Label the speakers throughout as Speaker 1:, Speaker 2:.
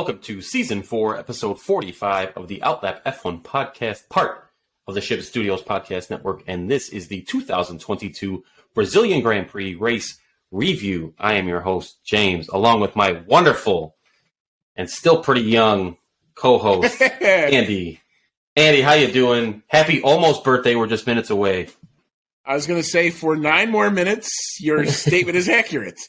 Speaker 1: Welcome to Season 4, Episode 45 of the Outlap F1 Podcast, part of the Ship Studios Podcast Network, and this is the 2022 Brazilian Grand Prix race review. I am your host, James, along with my wonderful and still pretty young co-host, Andy. Andy, how you doing? Happy almost birthday. We're just minutes away.
Speaker 2: I was going to say, for 9 more minutes, your statement is accurate.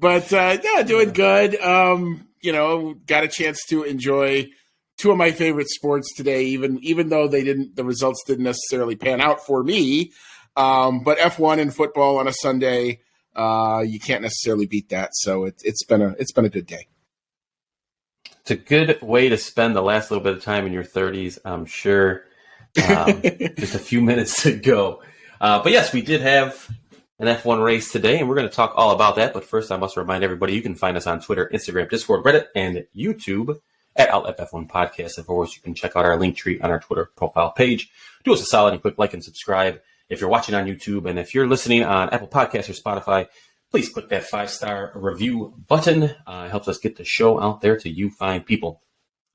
Speaker 2: But, yeah, doing good. Got a chance to enjoy two of my favorite sports today, even though the results didn't necessarily pan out for me. But F1 and football on a Sunday, you can't necessarily beat that. So it's been a good day.
Speaker 1: It's a good way to spend the last little bit of time in your 30s, I'm sure. Just a few minutes to go. But yes, we did have an F1 race today, and we're going to talk all about that. But first, I must remind everybody you can find us on Twitter, Instagram, Discord, Reddit, and YouTube at Outlap F1 Podcast. Of course, you can check out our link tree on our Twitter profile page. Do us a solid and quick like and subscribe if you're watching on YouTube. And if you're listening on Apple Podcasts or Spotify, please click that 5-star review button. It helps us get the show out there to you fine people.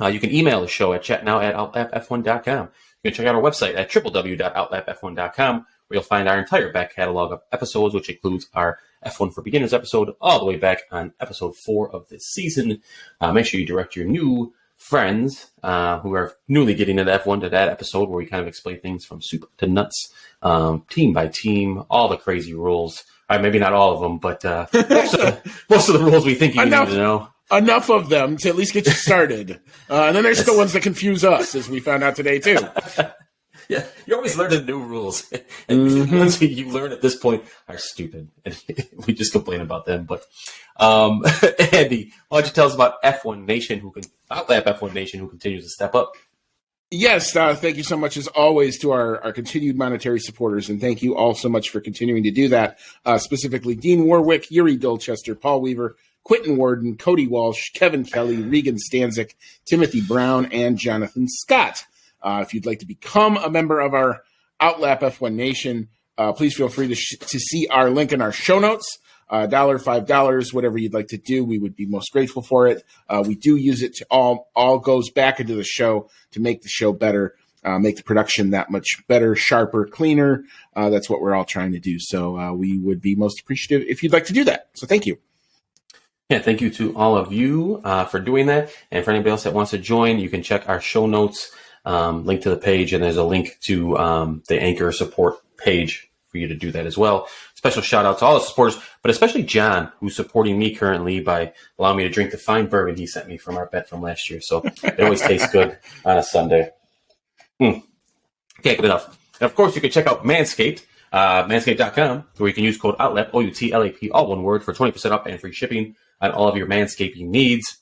Speaker 1: You can email the show at chatnow@outlapf1.com. You can check out our website at www.outlapf1.com, where you'll find our entire back catalog of episodes, which includes our F1 for Beginners episode all the way back on episode 4 of this season. Make sure you direct your new friends who are newly getting into F1 to that episode where we kind of explain things from soup to nuts, team by team, all the crazy rules. All right, maybe not all of them, but most of the rules we think you need to know.
Speaker 2: Enough of them to at least get you started. And then there's still ones that confuse us, as we found out today, too.
Speaker 1: Yeah, you're always learning new rules. And the ones you learn at this point are stupid. And we just complain about them. But Andy, why don't you tell us about F1 Nation, Outlap F1 Nation, who continues to step up?
Speaker 2: Yes, thank you so much, as always, to our continued monetary supporters. And thank you all so much for continuing to do that. Specifically, Dean Warwick, Yuri Dolchester, Paul Weaver, Quentin Warden, Cody Walsh, Kevin Kelly, Regan Stanzik, Timothy Brown, and Jonathan Scott. If you'd like to become a member of our Outlap F1 Nation, please feel free to see our link in our show notes. $1, $5, whatever you'd like to do, we would be most grateful for it. We do use it to all goes back into the show to make the show better, make the production that much better, sharper, cleaner. That's what we're all trying to do. So we would be most appreciative if you'd like to do that. So thank you.
Speaker 1: Yeah, thank you to all of you for doing that. And for anybody else that wants to join, you can check our show notes, link to the page, and there's a link to the Anchor support page for you to do that as well. Special shout out to all the supporters, but especially John, who's supporting me currently by allowing me to drink the fine bourbon he sent me from our bet from last year. So it always tastes good on a Sunday. Can't get enough. And of course, you can check out Manscaped, manscaped.com, where you can use code OUTLAP, OUTLAP, all one word, for 20% off and free shipping on all of your manscaping needs.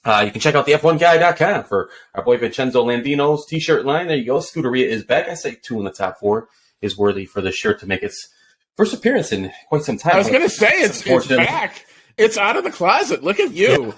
Speaker 1: You can check out the F1guy.com for our boy Vincenzo Landino's t-shirt line. There you go. Scuderia is back. I say 2 in the top 4 is worthy for this shirt to make its first appearance in quite some time.
Speaker 2: I was going to say, it's back. It's out of the closet. Look at you.
Speaker 1: Yeah.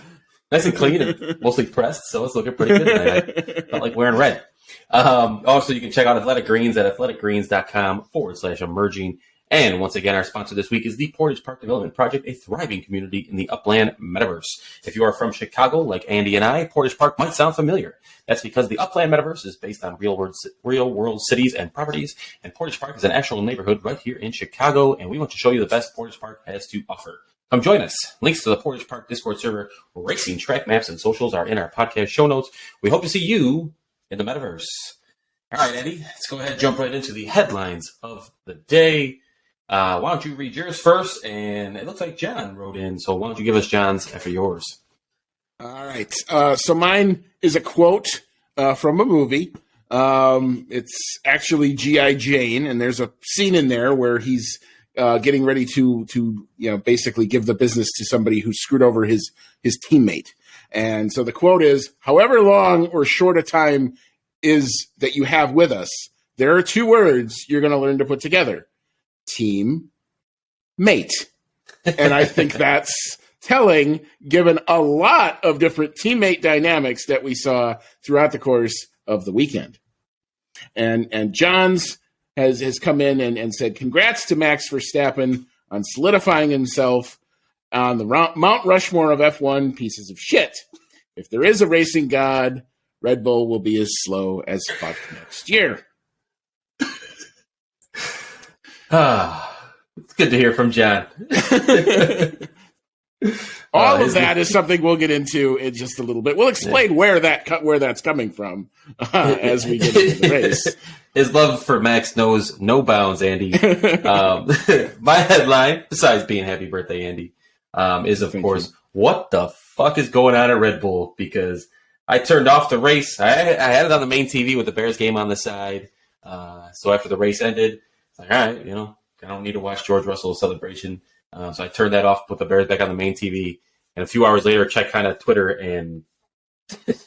Speaker 1: Nice and clean and mostly pressed, so it's looking pretty good. I felt like wearing red. Also, you can check out Athletic Greens at athleticgreens.com/emerging. And once again, our sponsor this week is the Portage Park Development Project, a thriving community in the Upland Metaverse. If you are from Chicago, like Andy and I, Portage Park might sound familiar. That's because the Upland Metaverse is based on real-world cities and properties, and Portage Park is an actual neighborhood right here in Chicago, and we want to show you the best Portage Park has to offer. Come join us. Links to the Portage Park Discord server, racing track maps, and socials are in our podcast show notes. We hope to see you in the Metaverse. All right, Eddie, let's go ahead and jump right into the headlines of the day. Why don't you read yours first? And it looks like John wrote in, so why don't you give us John's after yours?
Speaker 2: All right. So mine is a quote from a movie. It's actually G.I. Jane, and there's a scene in there where he's getting ready to basically give the business to somebody who screwed over his teammate. And so the quote is, "However long or short a time is that you have with us, there are 2 words you're going to learn to put together. Team mate." And I think that's telling, given a lot of different teammate dynamics that we saw throughout the course of the weekend. And Johns has come in and said, "Congrats to Max Verstappen on solidifying himself on the Mount Rushmore of F1 pieces of shit. If there is a racing god, Red Bull will be as slow as fuck next year.
Speaker 1: It's good to hear from John.
Speaker 2: All of that is something we'll get into in just a little bit. We'll explain where that's coming from as we get into the race.
Speaker 1: His love for Max knows no bounds, Andy. My headline, besides being happy birthday, Andy, is, of course, what the fuck is going on at Red Bull? Because I turned off the race. I had it on the main TV with the Bears game on the side. So after the race ended, it's like, all right, I don't need to watch George Russell's celebration. So I turned that off, put the Bears back on the main TV, and a few hours later, checked kind of Twitter, and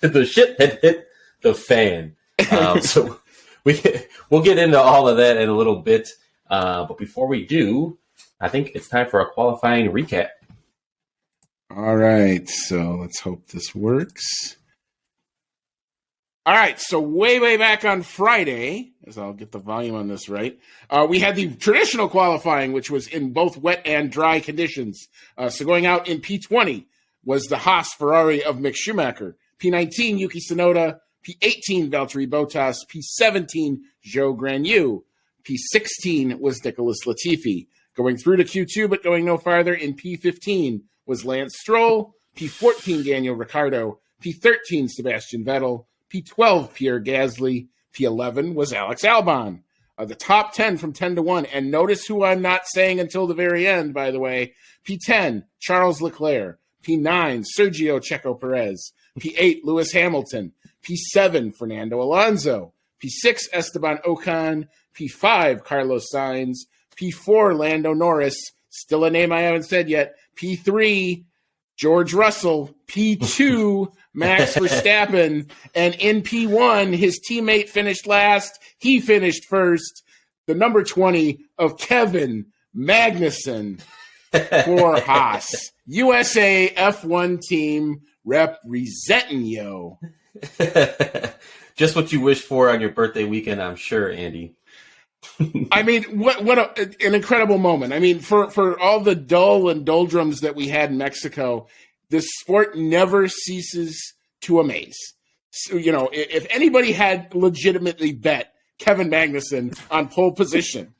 Speaker 1: the shit had hit the fan. So we'll get into all of that in a little bit. But before we do, I think it's time for a qualifying recap.
Speaker 2: All right, so let's hope this works. All right, so way back on Friday, as I'll get the volume on this right, we had the traditional qualifying, which was in both wet and dry conditions. So going out in P20 was the Haas Ferrari of Mick Schumacher, P19 Yuki Tsunoda, P18 Valtteri Bottas, P17 Zhou Guanyu, P16 was Nicholas Latifi. Going through to Q2 but going no farther in P15 was Lance Stroll, P14 Daniel Ricciardo, P13 Sebastian Vettel, P12, Pierre Gasly. P11 was Alex Albon. The top 10 from 10 to 1. And notice who I'm not saying until the very end, by the way. P10, Charles Leclerc. P9, Sergio Checo Perez. P8, Lewis Hamilton. P7, Fernando Alonso. P6, Esteban Ocon. P5, Carlos Sainz. P4, Lando Norris. Still a name I haven't said yet. P3, George Russell. P2, Max Verstappen, and in P1, his teammate finished last. He finished first. The number 20 of Kevin Magnussen for Haas. USA F1 team representing yo.
Speaker 1: Just what you wish for on your birthday weekend, I'm sure, Andy.
Speaker 2: I mean, what an incredible moment. I mean, for all the dull and doldrums that we had in Mexico, this sport never ceases to amaze. So, if anybody had legitimately bet Kevin Magnussen on pole position,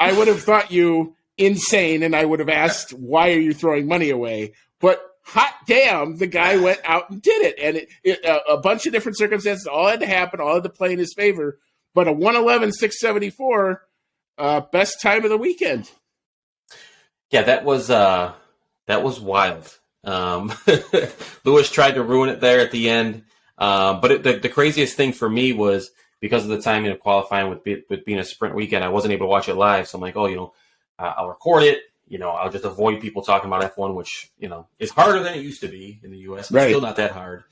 Speaker 2: I would have thought you insane, and I would have asked, why are you throwing money away? But hot damn, the guy went out and did it. And a bunch of different circumstances, all had to happen, all had to play in his favor. But a 111.674, best time of the weekend.
Speaker 1: Yeah, that was wild. Lewis tried to ruin it there at the end. But the craziest thing for me was because of the timing of qualifying with being a sprint weekend, I wasn't able to watch it live. So I'm like, I'll record it. I'll just avoid people talking about F1, which, is harder than it used to be in the U.S. But still not that hard.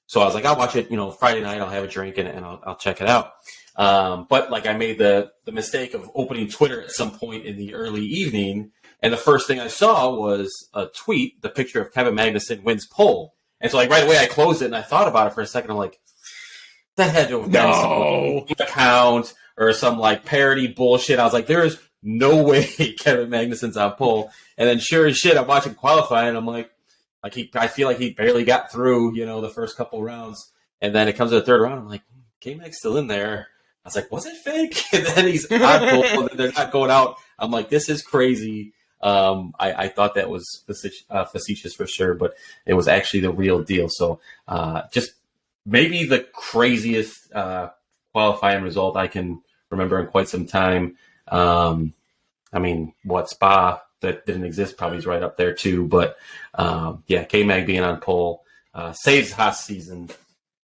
Speaker 1: So I was like, I'll watch it, Friday night. I'll have a drink and I'll check it out. But I made the mistake of opening Twitter at some point in the early evening. And the first thing I saw was a tweet, the picture of Kevin Magnussen wins pole. And so right away I closed it and I thought about it for a second. I'm like, that had to have been some account or some parody bullshit. I was like, there is no way Kevin Magnussen's on pole. And then sure as shit, I'm watching qualifying and I'm like I feel like he barely got through, the first couple rounds. And then it comes to the third round. I'm like, K-Mag's still in there. I was like, was it fake? And then he's on pole and they're not going out. I'm like, this is crazy. I thought that was facetious for sure, but it was actually the real deal. So just maybe the craziest qualifying result I can remember in quite some time. Spa that didn't exist probably is right up there too. But K-Mag being on pole saves Haas season.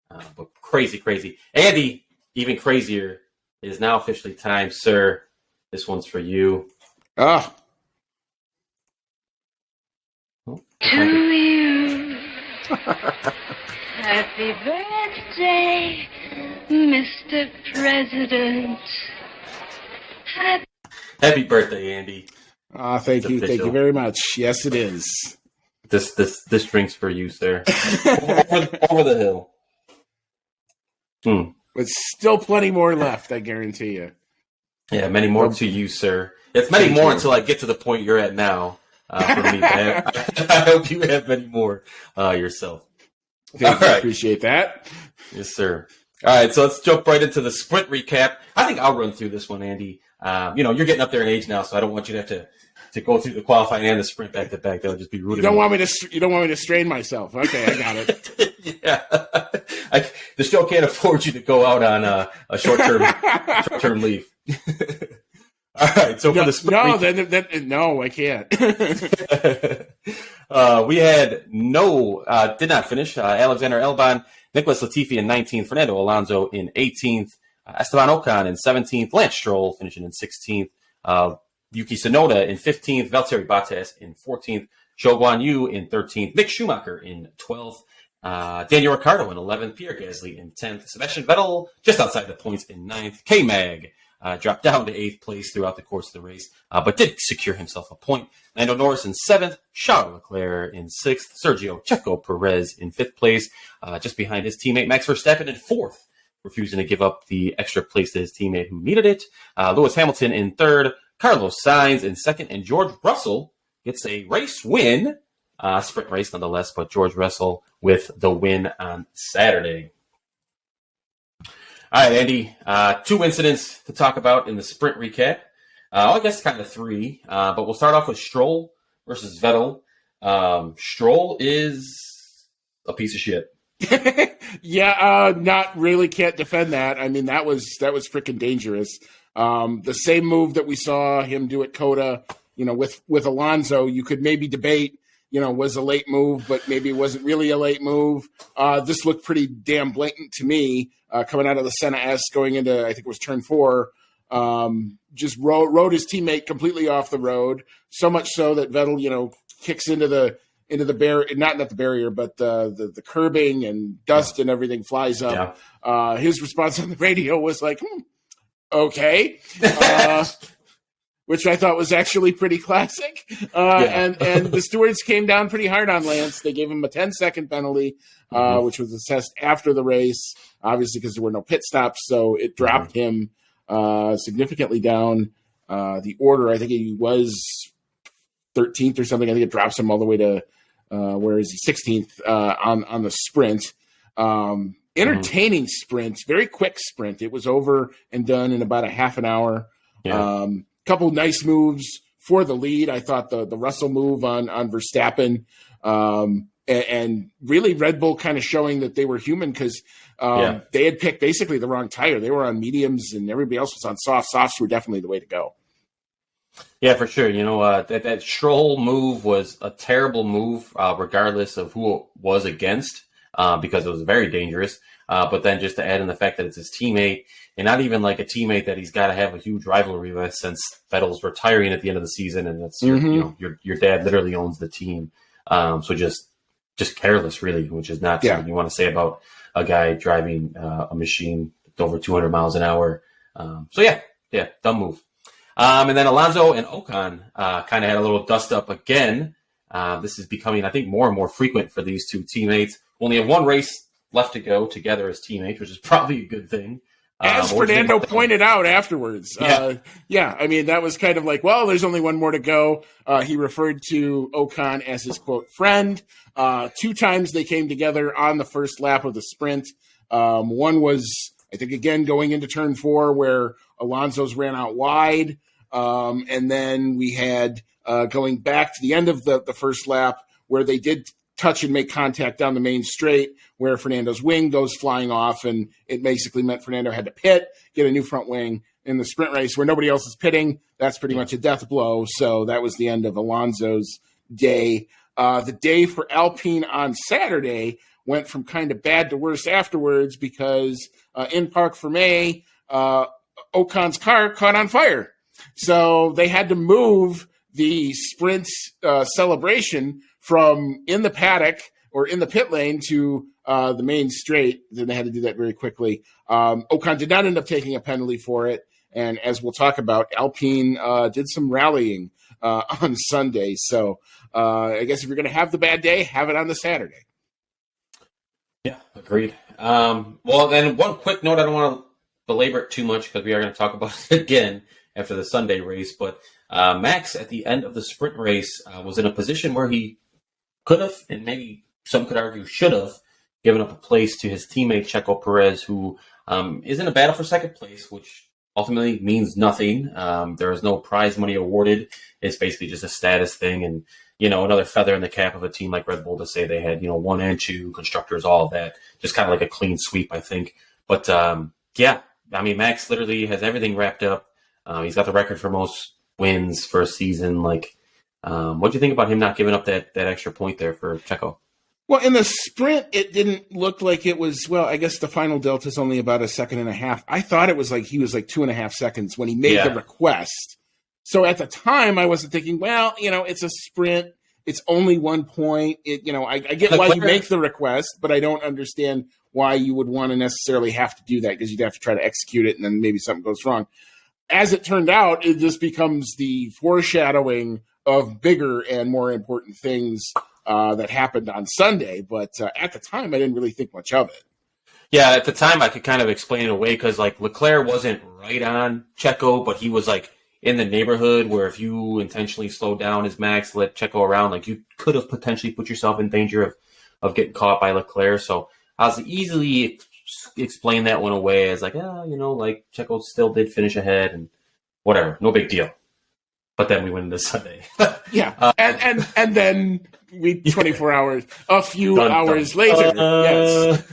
Speaker 1: But crazy. Andy, even crazier, it is now officially time, sir. This one's for you.
Speaker 3: To you. Happy birthday, Mr. President.
Speaker 1: Happy birthday, Andy.
Speaker 2: Thank you. Thank you very much. Yes, it is.
Speaker 1: This drink's for you, sir. over the hill.
Speaker 2: But still plenty more left, I guarantee you.
Speaker 1: Yeah, many more to you, sir. It's many more until I get to the point you're at now. for me. I hope you have many more yourself.
Speaker 2: Thank you. Appreciate that.
Speaker 1: Yes, sir. All right, so let's jump right into the sprint recap. I think I'll run through this one, Andy. You're getting up there in age now, so I don't want you to have to go through the qualifying and the sprint back to back. That would just be rude.
Speaker 2: You don't want me to strain myself. Okay, I got it.
Speaker 1: Yeah, the show can't afford you to go out on a short-term leave. All right, so for the sprint
Speaker 2: no, I can't.
Speaker 1: We had did not finish. Alexander Albon, Nicholas Latifi in 19th, Fernando Alonso in 18th, Esteban Ocon in 17th, Lance Stroll finishing in 16th, Yuki Tsunoda in 15th, Valtteri Bottas in 14th, Zhou Guanyu in 13th, Mick Schumacher in 12th, Daniel Ricciardo in 11th, Pierre Gasly in 10th, Sebastian Vettel just outside the points in 9th, K-Mag dropped down to 8th place throughout the course of the race, but did secure himself a point. Lando Norris in 7th, Charles Leclerc in 6th, Sergio Checo Perez in 5th place, just behind his teammate Max Verstappen in 4th, refusing to give up the extra place to his teammate who needed it. Lewis Hamilton in 3rd, Carlos Sainz in 2nd, and George Russell gets a race win, sprint race nonetheless, but George Russell with the win on Saturday. All right, Andy, 2 incidents to talk about in the sprint recap. I guess kind of 3, but we'll start off with Stroll versus Vettel. Stroll is a piece of shit.
Speaker 2: Yeah, not really. Can't defend that. I mean, that was freaking dangerous. The same move that we saw him do at Coda, with Alonso, you could maybe debate, was a late move, but maybe it wasn't really a late move. This looked pretty damn blatant to me, coming out of the Senna S, going into, I think it was turn 4. Just rode his teammate completely off the road, so much so that Vettel, kicks into the barrier, not the barrier, but the curbing, and dust and everything flies up. Yeah. His response on the radio was like, okay, which I thought was actually pretty classic. And the stewards came down pretty hard on Lance. They gave him a 10-second penalty, which was assessed after the race, obviously because there were no pit stops, so it dropped him significantly down the order. I think he was 13th or something. I think it drops him all the way to where is he? 16th on the sprint. Entertaining sprint, very quick sprint. It was over and done in about a half an hour. Yeah. Couple nice moves for the lead. I thought the Russell move on Verstappen, and really Red Bull kind of showing that they were human, because they had picked basically the wrong tire. They were on mediums and everybody else was on softs. Softs were definitely the way to go.
Speaker 1: Yeah, for sure. That Stroll move was a terrible move, regardless of who it was against, because it was very dangerous. But then just to add in the fact that it's his teammate, and not even like a teammate that he's got to have a huge rivalry with, since Vettel's retiring at the end of the season, and that's your dad literally owns the team. So just careless, really, which is not something you want to say about a guy driving a machine with over 200 miles an hour. Dumb move. And then Alonso and Ocon kind of had a little dust up again. This is becoming, I think, more and more frequent for these two teammates. Only have one race left to go together as teammates, which is probably a good thing.
Speaker 2: As Fernando pointed out afterwards. I mean, that was kind of like, well, there's only one more to go. He referred to Ocon as his, quote, friend. 2 times they came together on the first lap of the sprint. One was, I think, again, going into turn 4 where Alonso's ran out wide. And then we had going back to the end of the first lap where they did touch and make contact down the main straight, where Fernando's wing goes flying off, and it basically meant Fernando had to pit, get a new front wing in the sprint race where nobody else is pitting. That's pretty much a death blow. So that was the end of Alonso's day. The day for Alpine on Saturday went from kind of bad to worse afterwards, because in Parc Fermé, Ocon's car caught on fire. So they had to move the sprint celebration from in the paddock or in the pit lane to the main straight. Then they had to do that very quickly. Ocon did not end up taking a penalty for it. And as we'll talk about, Alpine did some rallying on Sunday. So I guess if you're going to have the bad day, have it on the Saturday.
Speaker 1: Yeah, agreed. Well, then one quick note, I don't want to belabor it too much because we are going to talk about it again after the Sunday race, but Max, at the end of the sprint race, was in a position where he could have, and maybe some could argue should have, given up a place to his teammate Checo Perez, who is in a battle for second place, which ultimately means nothing. There is no prize money awarded. It's basically just a status thing, and another feather in the cap of a team like Red Bull to say they had 1 and 2 constructors, all of that, just kind of like a clean sweep, I think. But yeah, I mean, Max literally has everything wrapped up. He's got the record for most wins for a season. What do you think about him not giving up that extra point there for Checo?
Speaker 2: Well, in the sprint, it didn't look like it was, well, I guess the final delta is only about 1.5 seconds. I thought it was like he was like 2.5 seconds when he made the request. So at the time, I wasn't thinking, well, it's a sprint. It's only 1 point. I get why you make the request, but I don't understand why you would want to necessarily have to do that, because you'd have to try to execute it and then maybe something goes wrong. As it turned out, it just becomes the foreshadowing of bigger and more important things that happened on Sunday. But at the time, I didn't really think much of it.
Speaker 1: Yeah, at the time, I could kind of explain it away because Leclerc wasn't right on Checo, but he was in the neighborhood where if you intentionally slowed down his Max, let Checo around, you could have potentially put yourself in danger of getting caught by Leclerc. So I was easily explain that one away as Checo still did finish ahead and whatever, no big deal. But then we went into Sunday.
Speaker 2: Yeah, and then we 24 hours, a few hours later. Yes.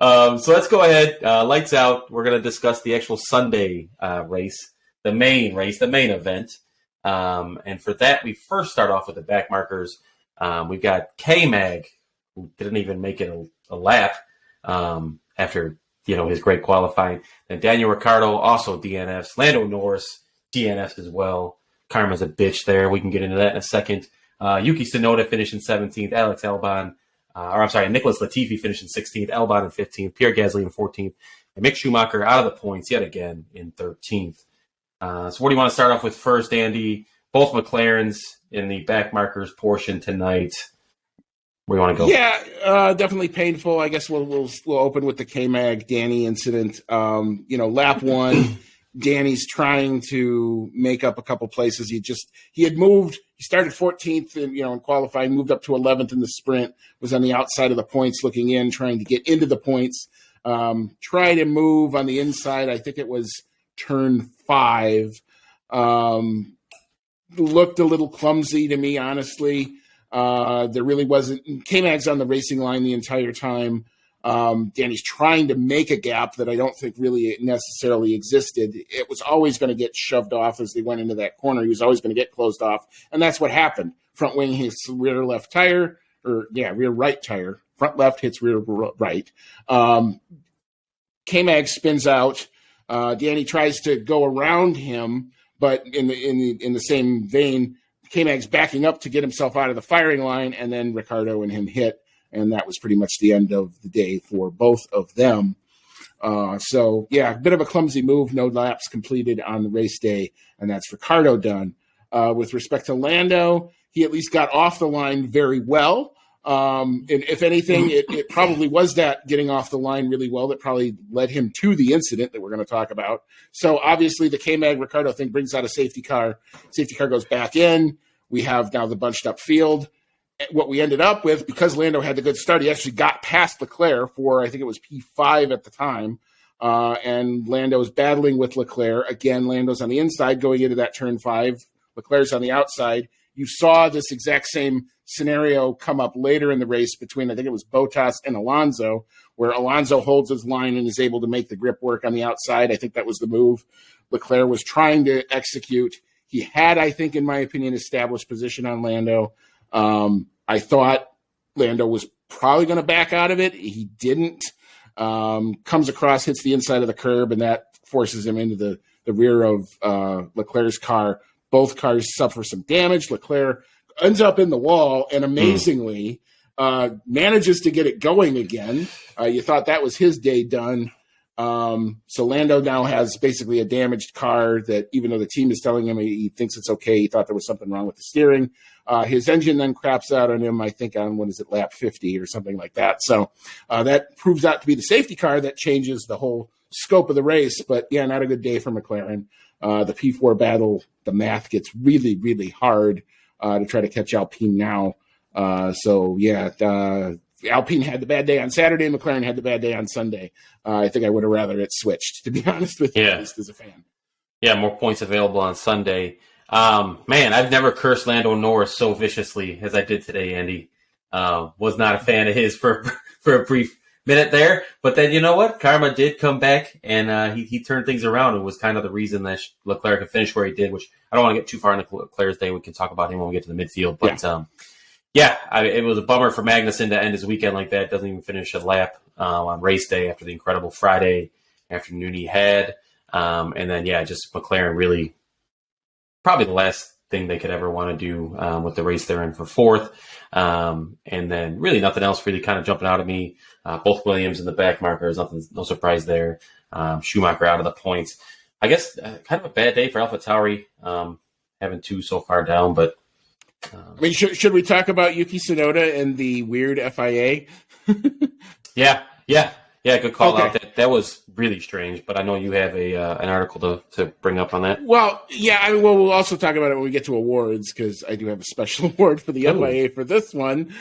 Speaker 1: So let's go ahead. Lights out. We're going to discuss the actual Sunday race, the main event. And for that, we first start off with the back markers. We've got K-Mag, who didn't even make it a lap after his great qualifying. And Daniel Ricciardo also DNFs. Lando Norris DNFs as well. Karma's a bitch there. We can get into that in a second. Yuki Tsunoda finished in 17th. Nicholas Latifi finished in 16th. Albon in 15th. Pierre Gasly in 14th. And Mick Schumacher out of the points yet again in 13th. So what do you want to start off with first, Andy? Both McLarens in the back markers portion tonight. Where do you want to go?
Speaker 2: Yeah, definitely painful. I guess we'll open with the K-Mag Danny incident. Lap 1. Danny's trying to make up a couple places. He had moved. He started 14th in qualifying, moved up to 11th in the sprint. Was on the outside of the points, looking in, trying to get into the points. Tried to move on the inside. I think it was turn 5. Looked a little clumsy to me, honestly. There really wasn't. K-Mag's on the racing line the entire time. Danny's trying to make a gap that I don't think really necessarily existed. It was always going to get shoved off as they went into that corner. He was always going to get closed off, and that's what happened. Front wing hits rear left tire, rear right tire. Front left hits rear right. K-Mag spins out. Danny tries to go around him, but in the same vein, K-Mag's backing up to get himself out of the firing line, and then Ricciardo and him hit. And that was pretty much the end of the day for both of them. A bit of a clumsy move. No laps completed on the race day, and that's Ricciardo done. With respect to Lando, he at least got off the line very well. And if anything, it probably was that getting off the line really well that probably led him to the incident that we're going to talk about. So obviously the K-Mag Ricciardo thing brings out a safety car. Safety car goes back in. We have now the bunched up field. What we ended up with, because Lando had the good start, he actually got past Leclerc for, I think it was P5 at the time. And Lando's battling with Leclerc. Again, Lando's on the inside going into that turn 5. Leclerc's on the outside. You saw this exact same scenario come up later in the race between, I think it was Bottas and Alonso, where Alonso holds his line and is able to make the grip work on the outside. I think that was the move Leclerc was trying to execute. He had, I think, in my opinion, established position on Lando. I thought Lando was probably going to back out of it. He didn't. Comes across, hits the inside of the curb, and that forces him into the rear of Leclerc's car. Both cars suffer some damage. Leclerc ends up in the wall and amazingly manages to get it going again. You thought that was his day done. So Lando now has basically a damaged car that, even though the team is telling him he thinks it's okay, he thought there was something wrong with the steering. His engine then craps out on him, I think on, lap 50 or something like that. So that proves out to be the safety car that changes the whole scope of the race. But yeah, not a good day for McLaren. The P4 battle, the math gets really, really hard to try to catch Alpine now. Alpine had the bad day on Saturday. McLaren had the bad day on Sunday. I think I would have rather it switched, to be honest with you, at least as a fan.
Speaker 1: Yeah, more points available on Sunday. Man, I've never cursed Lando Norris so viciously as I did today, Andy. Was not a fan of his for a brief minute there. But then, you know what? Karma did come back, and he turned things around and was kind of the reason that Leclerc could finish where he did, which I don't want to get too far into Leclerc's day. We can talk about him when we get to the midfield. But, it was a bummer for Magnussen to end his weekend like that. Doesn't even finish a lap on race day after the incredible Friday afternoon he had. And then, just McLaren really probably the last thing they could ever want to do with the race they're in for fourth. And then really nothing else really kind of jumping out at me. Both Williams in the back markers, no surprise there. Schumacher out of the points. I guess kind of a bad day for AlphaTauri, having 2 so far down, but
Speaker 2: should we talk about Yuki Tsunoda and the weird FIA?
Speaker 1: Yeah, good call out. That was really strange, but I know you have an article to bring up on that.
Speaker 2: Well, we'll also talk about it when we get to awards, because I do have a special award for the FIA for this one.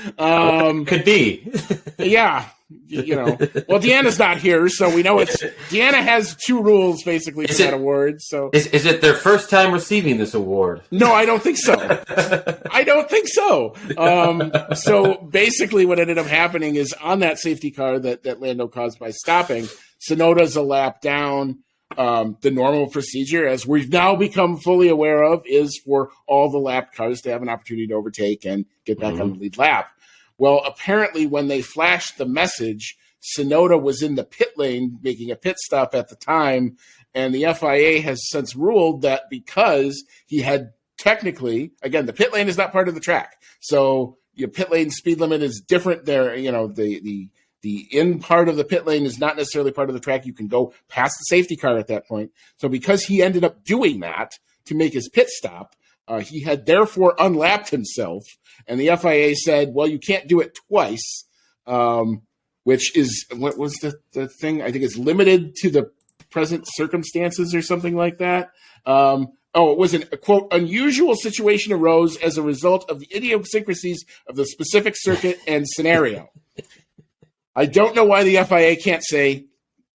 Speaker 1: Could be.
Speaker 2: Yeah. Well, Deanna's not here, so we know Deanna has 2 rules basically for that award. So
Speaker 1: is it their first time receiving this award?
Speaker 2: No, I don't think so. So basically what ended up happening is on that safety car that Lando caused by stopping, Tsunoda's a lap down. The normal procedure, as we've now become fully aware of, is for all the lap cars to have an opportunity to overtake and get back on the lead lap. Well, apparently when they flashed the message, Tsunoda was in the pit lane making a pit stop at the time, and the FIA has since ruled that because he had technically, again, the pit lane is not part of the track, so your pit lane speed limit is different there. The in part of the pit lane is not necessarily part of the track. You can go past the safety car at that point. So because he ended up doing that to make his pit stop, he had therefore unlapped himself, and the FIA said, well, you can't do it twice, which is, what was the thing? I think it's limited to the present circumstances or something like that. It was a, quote, unusual situation arose as a result of the idiosyncrasies of the specific circuit and scenario. I don't know why the FIA can't say,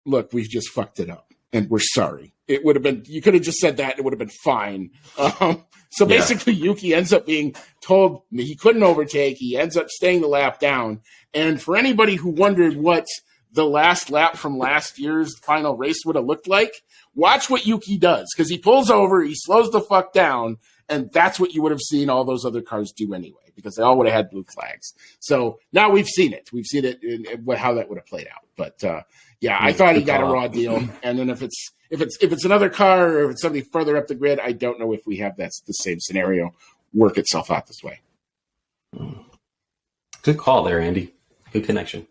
Speaker 2: look, we've just fucked it up and we're sorry. It would have been, you could have just said that. It would have been fine. So basically Yuki ends up being told he couldn't overtake. He ends up staying the lap down. And for anybody who wondered what the last lap from last year's final race would have looked like, watch what Yuki does, because he pulls over, he slows the fuck down, and that's what you would have seen all those other cars do anyway, because they all would have had blue flags. So now we've seen it. We've seen it in how that would have played out. But I thought he got a raw deal. And then if it's another car or if it's somebody further up the grid, I don't know if we have the same scenario work itself out this way.
Speaker 1: Good call there, Andy. Good connection.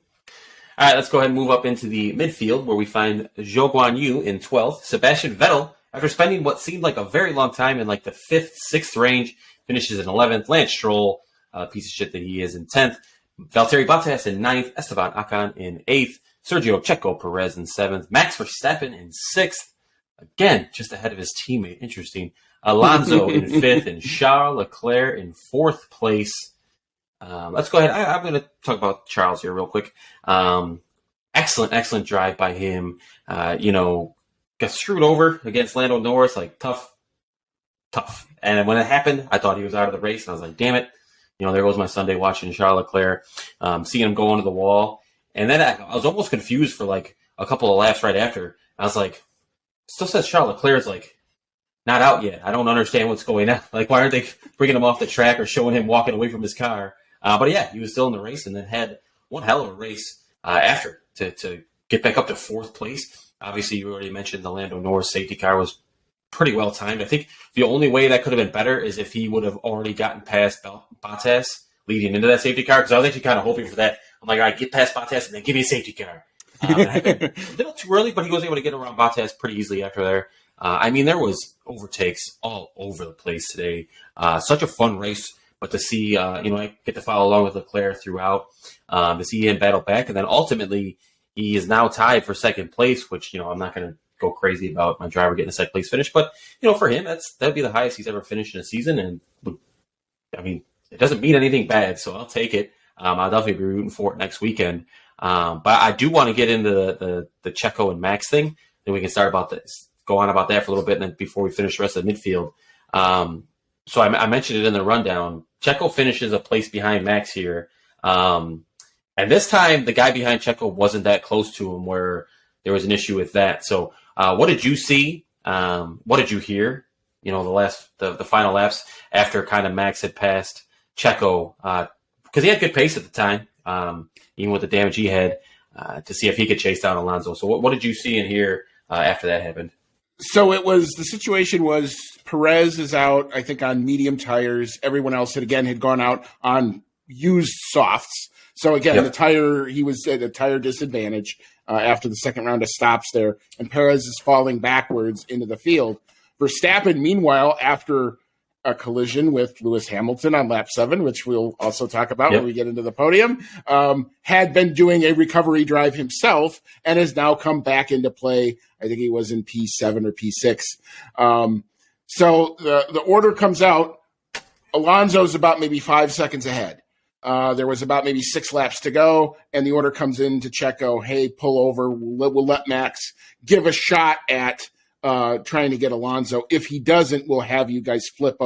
Speaker 1: All right, let's go ahead and move up into the midfield, where we find Zhou Guanyu in 12th. Sebastian Vettel, after spending what seemed like a very long time in like the 5th, 6th range, finishes in 11th. Lance Stroll, piece of shit that he is, in 10th. Valtteri Bottas in 9th. Esteban Ocon in 8th. Sergio Checo Perez in 7th. Max Verstappen in 6th. Again, just ahead of his teammate. Interesting. Alonso in 5th, and Charles Leclerc in 4th place. Let's go ahead. I'm going to talk about Charles here real quick. Excellent drive by him. Got screwed over against Lando Norris, like tough. And when it happened, I thought he was out of the race, and I was like, damn it. There goes my Sunday watching Charles Leclerc, seeing him go into the wall. And then I was almost confused for like a couple of laps right after. I was like, still says Charles Leclerc's like not out yet. I don't understand what's going on. Like, why aren't they bringing him off the track or showing him walking away from his car? But yeah, he was still in the race, and then had one hell of a race after to get back up to 4th place. Obviously, you already mentioned the Lando Norris safety car was pretty well timed. I think the only way that could have been better is if he would have already gotten past Bottas leading into that safety car, because I was actually kind of hoping for that. I'm like, all right, get past Bottas and then give me a safety car. A little too early, but he was able to get around Bottas pretty easily after there. There was overtakes all over the place today. Such a fun race, but to see, I get to follow along with Leclerc throughout, to see him battle back. And then ultimately, he is now tied for 2nd place, which, I'm not going to go crazy about my driver getting a second place finish. But, for him, that'd be the highest he's ever finished in a season. And it doesn't mean anything bad, so I'll take it. I'll definitely be rooting for it next weekend. But I do want to get into the Checo and Max thing. Then we can go on about that for a little bit, and then before we finish the rest of the midfield. So I mentioned it in the rundown. Checo finishes a place behind Max here. And this time, the guy behind Checo wasn't that close to him where there was an issue with that. So what did you see? What did you hear? The final laps after kind of Max had passed Checo, because he had good pace at the time, even with the damage he had, to see if he could chase down Alonso. So what did you see and hear after that happened?
Speaker 2: So the situation was Perez is out, I think, on medium tires. Everyone else had gone out on used softs. So again, he was at a tire disadvantage after the second round of stops there, and Perez is falling backwards into the field. Verstappen, meanwhile, after a collision with Lewis Hamilton on lap 7, which we'll also talk about when we get into the podium, had been doing a recovery drive himself and has now come back into play. I think he was in P7 or P6. So the order comes out. Alonso's about maybe 5 seconds ahead. There was about maybe 6 laps to go, and the order comes in to Checo, hey, pull over. We'll let Max give a shot at trying to get Alonso. If he doesn't, we'll have you guys flip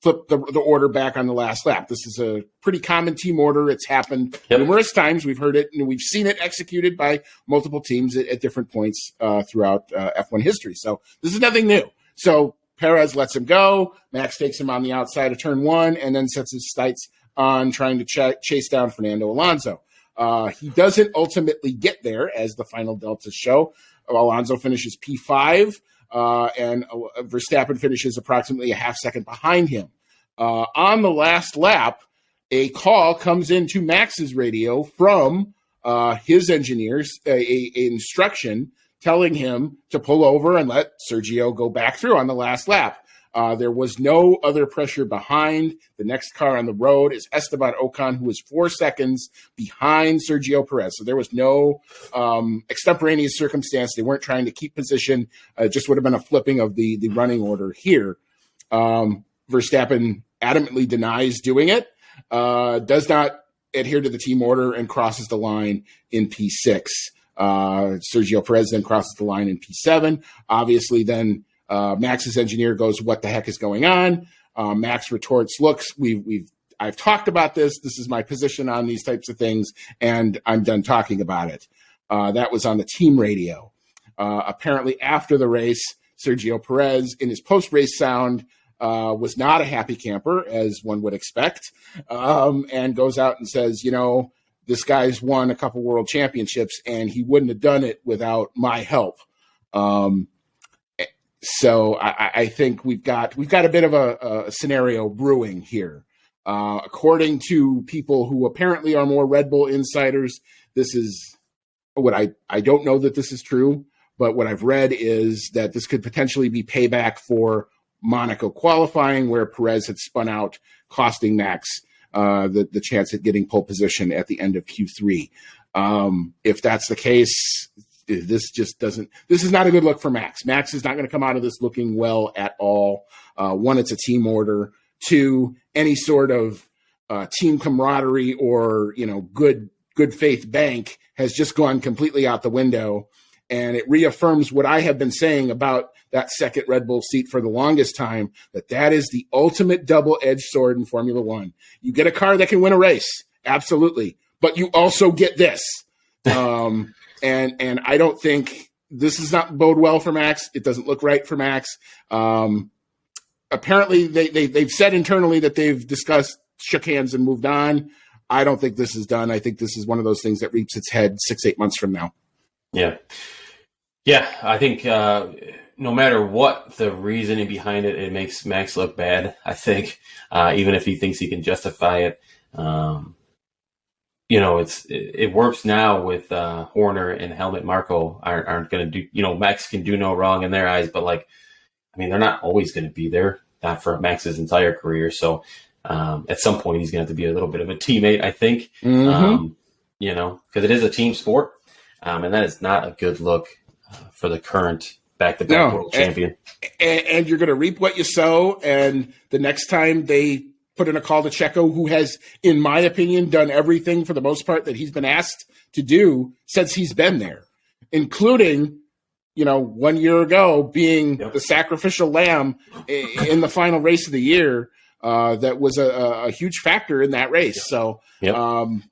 Speaker 2: the order back on the last lap. This is a pretty common team order. It's happened numerous times. We've heard it, and we've seen it executed by multiple teams at different points throughout F1 history. So this is nothing new. So Perez lets him go. Max takes him on the outside of turn 1 and then sets his sights on trying to chase down Fernando Alonso. He doesn't ultimately get there, as the final deltas show. Alonso finishes P5, and Verstappen finishes approximately a half second behind him. On the last lap, a call comes into Max's radio from his engineers, a instruction telling him to pull over and let Sergio go back through on the last lap. There was no other pressure behind. The next car on the road is Esteban Ocon, who was 4 seconds behind Sergio Perez. So there was no extemporaneous circumstance. They weren't trying to keep position. It just would have been a flipping of the running order here. Verstappen adamantly denies doing it, does not adhere to the team order, and crosses the line in P6. Sergio Perez then crosses the line in P7. Obviously, then Max's engineer goes, "What the heck is going on?" Max retorts, "Look, I've talked about this. This is my position on these types of things, and I'm done talking about it." That was on the team radio. Apparently, after the race, Sergio Perez, in his post-race sound, was not a happy camper, as one would expect, and goes out and says, this guy's won a couple world championships, and he wouldn't have done it without my help. So I think we've got a bit of a scenario brewing here. According to people who apparently are more Red Bull insiders, this is what I don't know that this is true, but what I've read is that this could potentially be payback for Monaco qualifying, where Perez had spun out, costing Max the chance at getting pole position at the end of Q3. If that's the case, this is not a good look for Max. Max is not going to come out of this looking well at all. One, it's a team order. Two, any sort of team camaraderie or, good faith bank has just gone completely out the window. And it reaffirms what I have been saying about that second Red Bull seat for the longest time, that is the ultimate double-edged sword in Formula One. You get a car that can win a race, absolutely, but you also get this. And I don't think this does not bode well for Max. It doesn't look right for Max. Apparently, they've said internally that they've discussed, shook hands, and moved on. I don't think this is done. I think this is one of those things that reaps its head 6-8 months from now.
Speaker 1: Yeah, I think no matter what the reasoning behind it, it makes Max look bad, I think, even if he thinks he can justify it. It works now with Horner and Helmut Marko aren't going to do, Max can do no wrong in their eyes, but they're not always going to be there, not for Max's entire career. So at some point he's going to have to be a little bit of a teammate, I think, because it is a team sport. And that is not a good look for the current back-to-back world champion.
Speaker 2: And you're going to reap what you sow. And the next time they put in a call to Checo, who has, in my opinion, done everything for the most part that he's been asked to do since he's been there, including, 1 year ago being the sacrificial lamb in the final race of the year. That was a huge factor in that race. So, I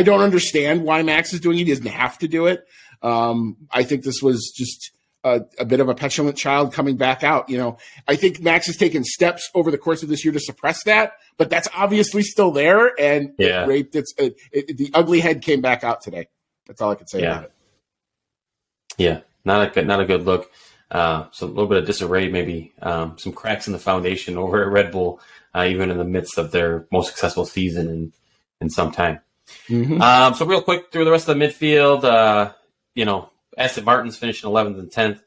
Speaker 2: don't understand why Max is doing it. He doesn't have to do it. I think this was just a bit of a petulant child coming back out. I think Max has taken steps over the course of this year to suppress that, but that's obviously still there. And the ugly head came back out today. That's all I can say about it.
Speaker 1: Yeah, not a good look. So a little bit of disarray, maybe some cracks in the foundation over at Red Bull, even in the midst of their most successful season in some time. Mm-hmm. So real quick through the rest of the midfield, Aston Martin's finishing 11th and 10th.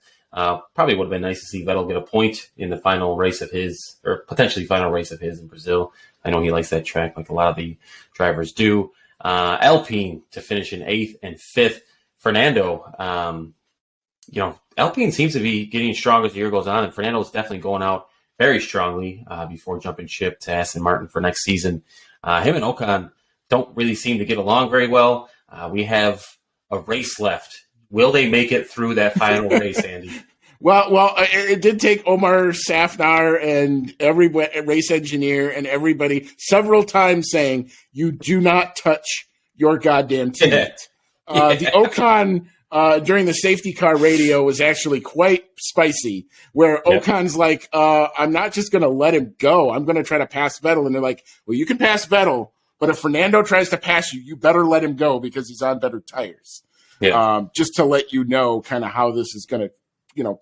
Speaker 1: Probably would have been nice to see Vettel get a point in the final race of his, or potentially final race of his in Brazil. I know he likes that track like a lot of the drivers do. Alpine to finish in 8th and 5th. Fernando, Alpine seems to be getting stronger as the year goes on, and Fernando is definitely going out very strongly before jumping ship to Aston Martin for next season. Him and Ocon don't really seem to get along very well. We have a race left. Will they make it through that final race, Andy?
Speaker 2: Well, it did take Omar Safnar and every race engineer and everybody several times saying, you do not touch your goddamn teammate. The Ocon during the safety car radio was actually quite spicy, where Ocon's like, I'm not just going to let him go. I'm going to try to pass Vettel. And they're like, well, you can pass Vettel, but if Fernando tries to pass you, you better let him go because he's on better tires. Yeah. Just to let you know kind of how this is going to,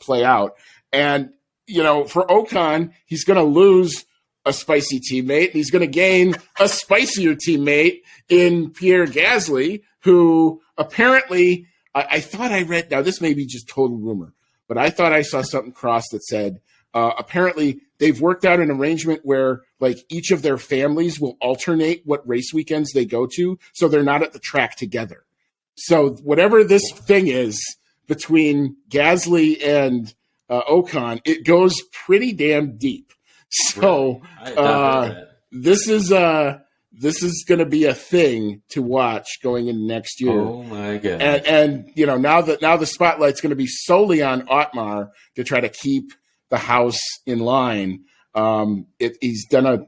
Speaker 2: play out. And, for Ocon, he's going to lose a spicy teammate, and he's going to gain a spicier teammate in Pierre Gasly, who apparently I thought I read, now this may be just total rumor, but I thought I saw something cross that said apparently they've worked out an arrangement where like each of their families will alternate what race weekends they go to, so they're not at the track together. So whatever this thing is between Gasly and Ocon, it goes pretty damn deep. So this is going to be a thing to watch going into next year.
Speaker 1: Oh my god!
Speaker 2: And now the spotlight's going to be solely on Otmar to try to keep the house in line. He's done a,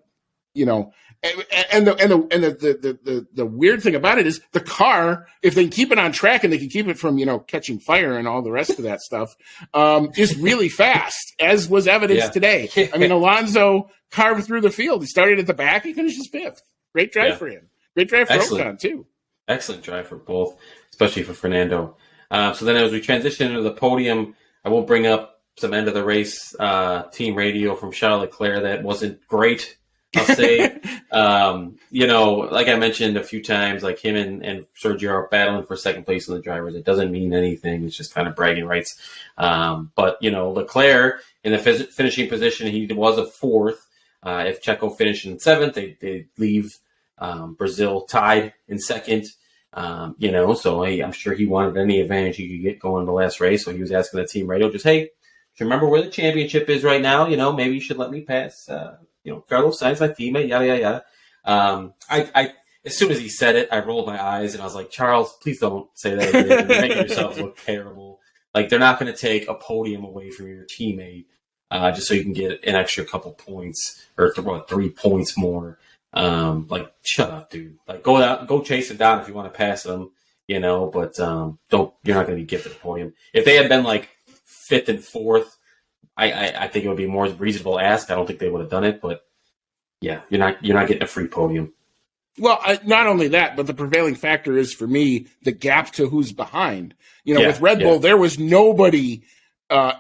Speaker 2: and the weird thing about it is the car, if they can keep it on track and they can keep it from catching fire and all the rest of that stuff, is really fast, as was evidenced today. I mean, Alonso carved through the field. He started at the back. He finishes 5th. Great drive for him. Great drive for Ocon, too.
Speaker 1: Excellent drive for both, especially for Fernando. So then as we transition into the podium, I will bring up some end of the race team radio from Charles Leclerc that wasn't great, I'll say. Like I mentioned a few times, like him and Sergio are battling for second place in the drivers. It doesn't mean anything. It's just kind of bragging rights. But Leclerc in the finishing position, he was a 4th. If Checo finished in 7th, they leave Brazil tied in 2nd. So I'm sure he wanted any advantage he could get going in the last race. So he was asking the team radio, just, hey, do you remember where the championship is right now? Maybe you should let me pass. Carlos Sainz, my teammate, yada, yada, yada. I as soon as he said it, I rolled my eyes and I was like, Charles, please don't say that again. You're making yourselves look terrible. Like, they're not going to take a podium away from your teammate just so you can get an extra couple points or 3 points more. Shut up, dude. Like, go chase it down if you want to pass them, but you're not going to be gifted a podium. If they had been like 5th and 4th, I think it would be more reasonable ask. I don't think they would have done it, but yeah, you're not getting a free podium.
Speaker 2: Well, not only that, but the prevailing factor is for me the gap to who's behind. With Red Bull, there was nobody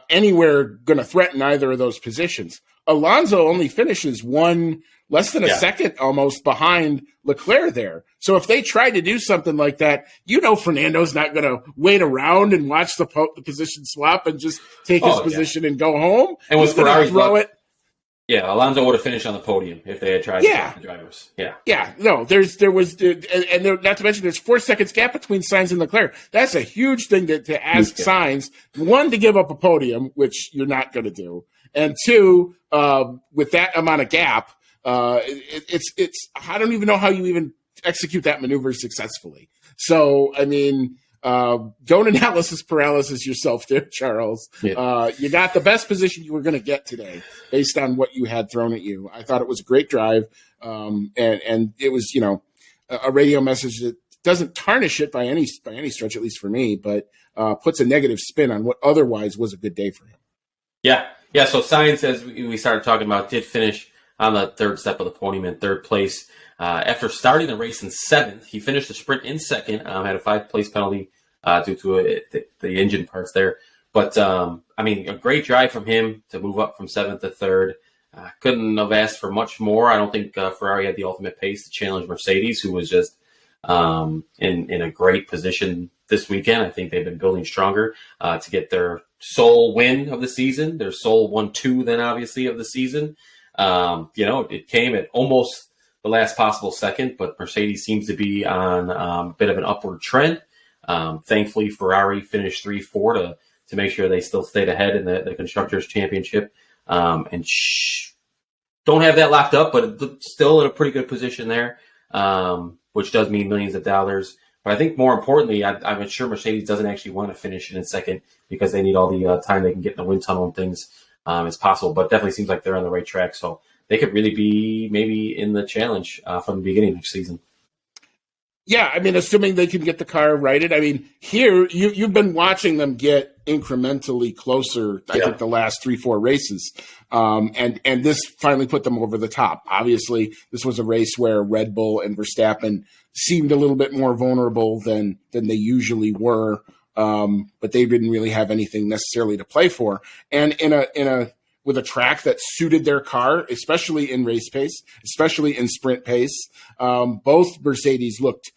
Speaker 2: anywhere going to threaten either of those positions. Alonso only finishes less than a second almost behind Leclerc there. So if they tried to do something like that, Fernando's not going to wait around and watch the position swap and just take his position and go home.
Speaker 1: And with Ferrari's luck, Yeah, Alonso would have finished on the podium if they had tried to swap the drivers. Yeah.
Speaker 2: Yeah, no, there was, and there, not to mention there's 4 seconds gap between Sainz and Leclerc. That's a huge thing to ask Sainz, one, to give up a podium, which you're not going to do, and two, with that amount of gap, it's I don't even know how you even execute that maneuver successfully. So, I mean, don't analysis paralysis yourself there, Charles. Yeah. You got the best position you were going to get today based on what you had thrown at you. I thought it was a great drive. And it was, a radio message that doesn't tarnish it by any stretch, at least for me, but puts a negative spin on what otherwise was a good day for him.
Speaker 1: Yeah. Yeah. So Sainz, as we started talking about, did finish on the third step of the podium in third place. After starting the race in 7th, he finished the sprint in 2nd, had a 5-place penalty due to the engine parts there. But, a great drive from him to move up from 7th to 3rd. Couldn't have asked for much more. I don't think Ferrari had the ultimate pace to challenge Mercedes, who was just in a great position this weekend. I think they've been building stronger to get their sole win of the season, their sole 1-2 then obviously of the season. It came at almost the last possible second, but Mercedes seems to be on a bit of an upward trend. Thankfully, Ferrari finished 3-4 to make sure they still stayed ahead in the Constructors' Championship. Don't have that locked up, but still in a pretty good position there, which does mean millions of dollars. But I think more importantly, I'm sure Mercedes doesn't actually want to finish it in 2nd because they need all the time they can get in the wind tunnel and things as possible. But definitely seems like they're on the right track. So they could really be maybe in the challenge from the beginning next season.
Speaker 2: Yeah, assuming they can get the car righted. Here, you've been watching them get incrementally closer, I think, the last 3-4 races. And this finally put them over the top. Obviously, this was a race where Red Bull and Verstappen seemed a little bit more vulnerable than they usually were. But they didn't really have anything necessarily to play for. And with a track that suited their car, especially in race pace, especially in sprint pace, both Mercedes looked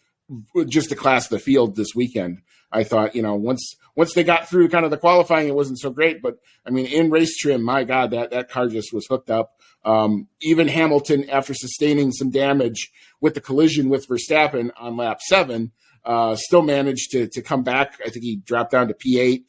Speaker 2: just a class of the field this weekend. I thought, once they got through kind of the qualifying, it wasn't so great. But, in race trim, my God, that car just was hooked up. Even Hamilton, after sustaining some damage with the collision with Verstappen on lap 7, still managed to come back. I think he dropped down to P8,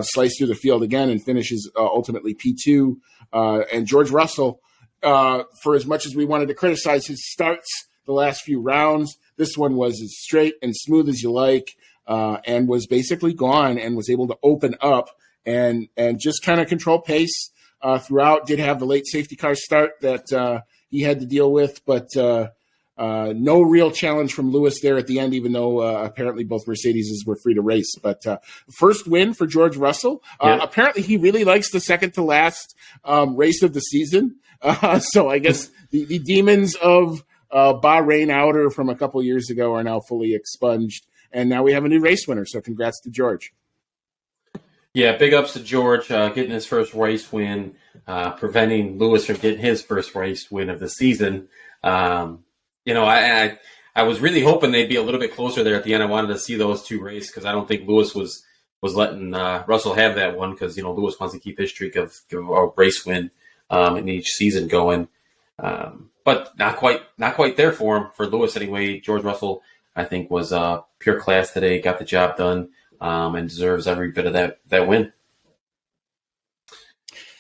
Speaker 2: sliced through the field again and finishes ultimately P2. And George Russell, for as much as we wanted to criticize his starts the last few rounds, this one was as straight and smooth as you like, and was basically gone and was able to open up and just kind of control pace throughout. Did have the late safety car start that he had to deal with, but no real challenge from Lewis there at the end, even though apparently both Mercedes were free to race. But first win for George Russell. Apparently he really likes the second to last race of the season. So I guess the demons of Bahrain Outer from a couple years ago are now fully expunged. And now we have a new race winner. So congrats to George.
Speaker 1: Yeah, big ups to George getting his first race win, preventing Lewis from getting his first race win of the season. I was really hoping they'd be a little bit closer there at the end. I wanted to see those two race because I don't think Lewis was letting Russell have that one because, Lewis wants to keep his streak of a race win in each season going. But not quite there for him, for Lewis anyway. George Russell, I think, was pure class today, got the job done, and deserves every bit of that win.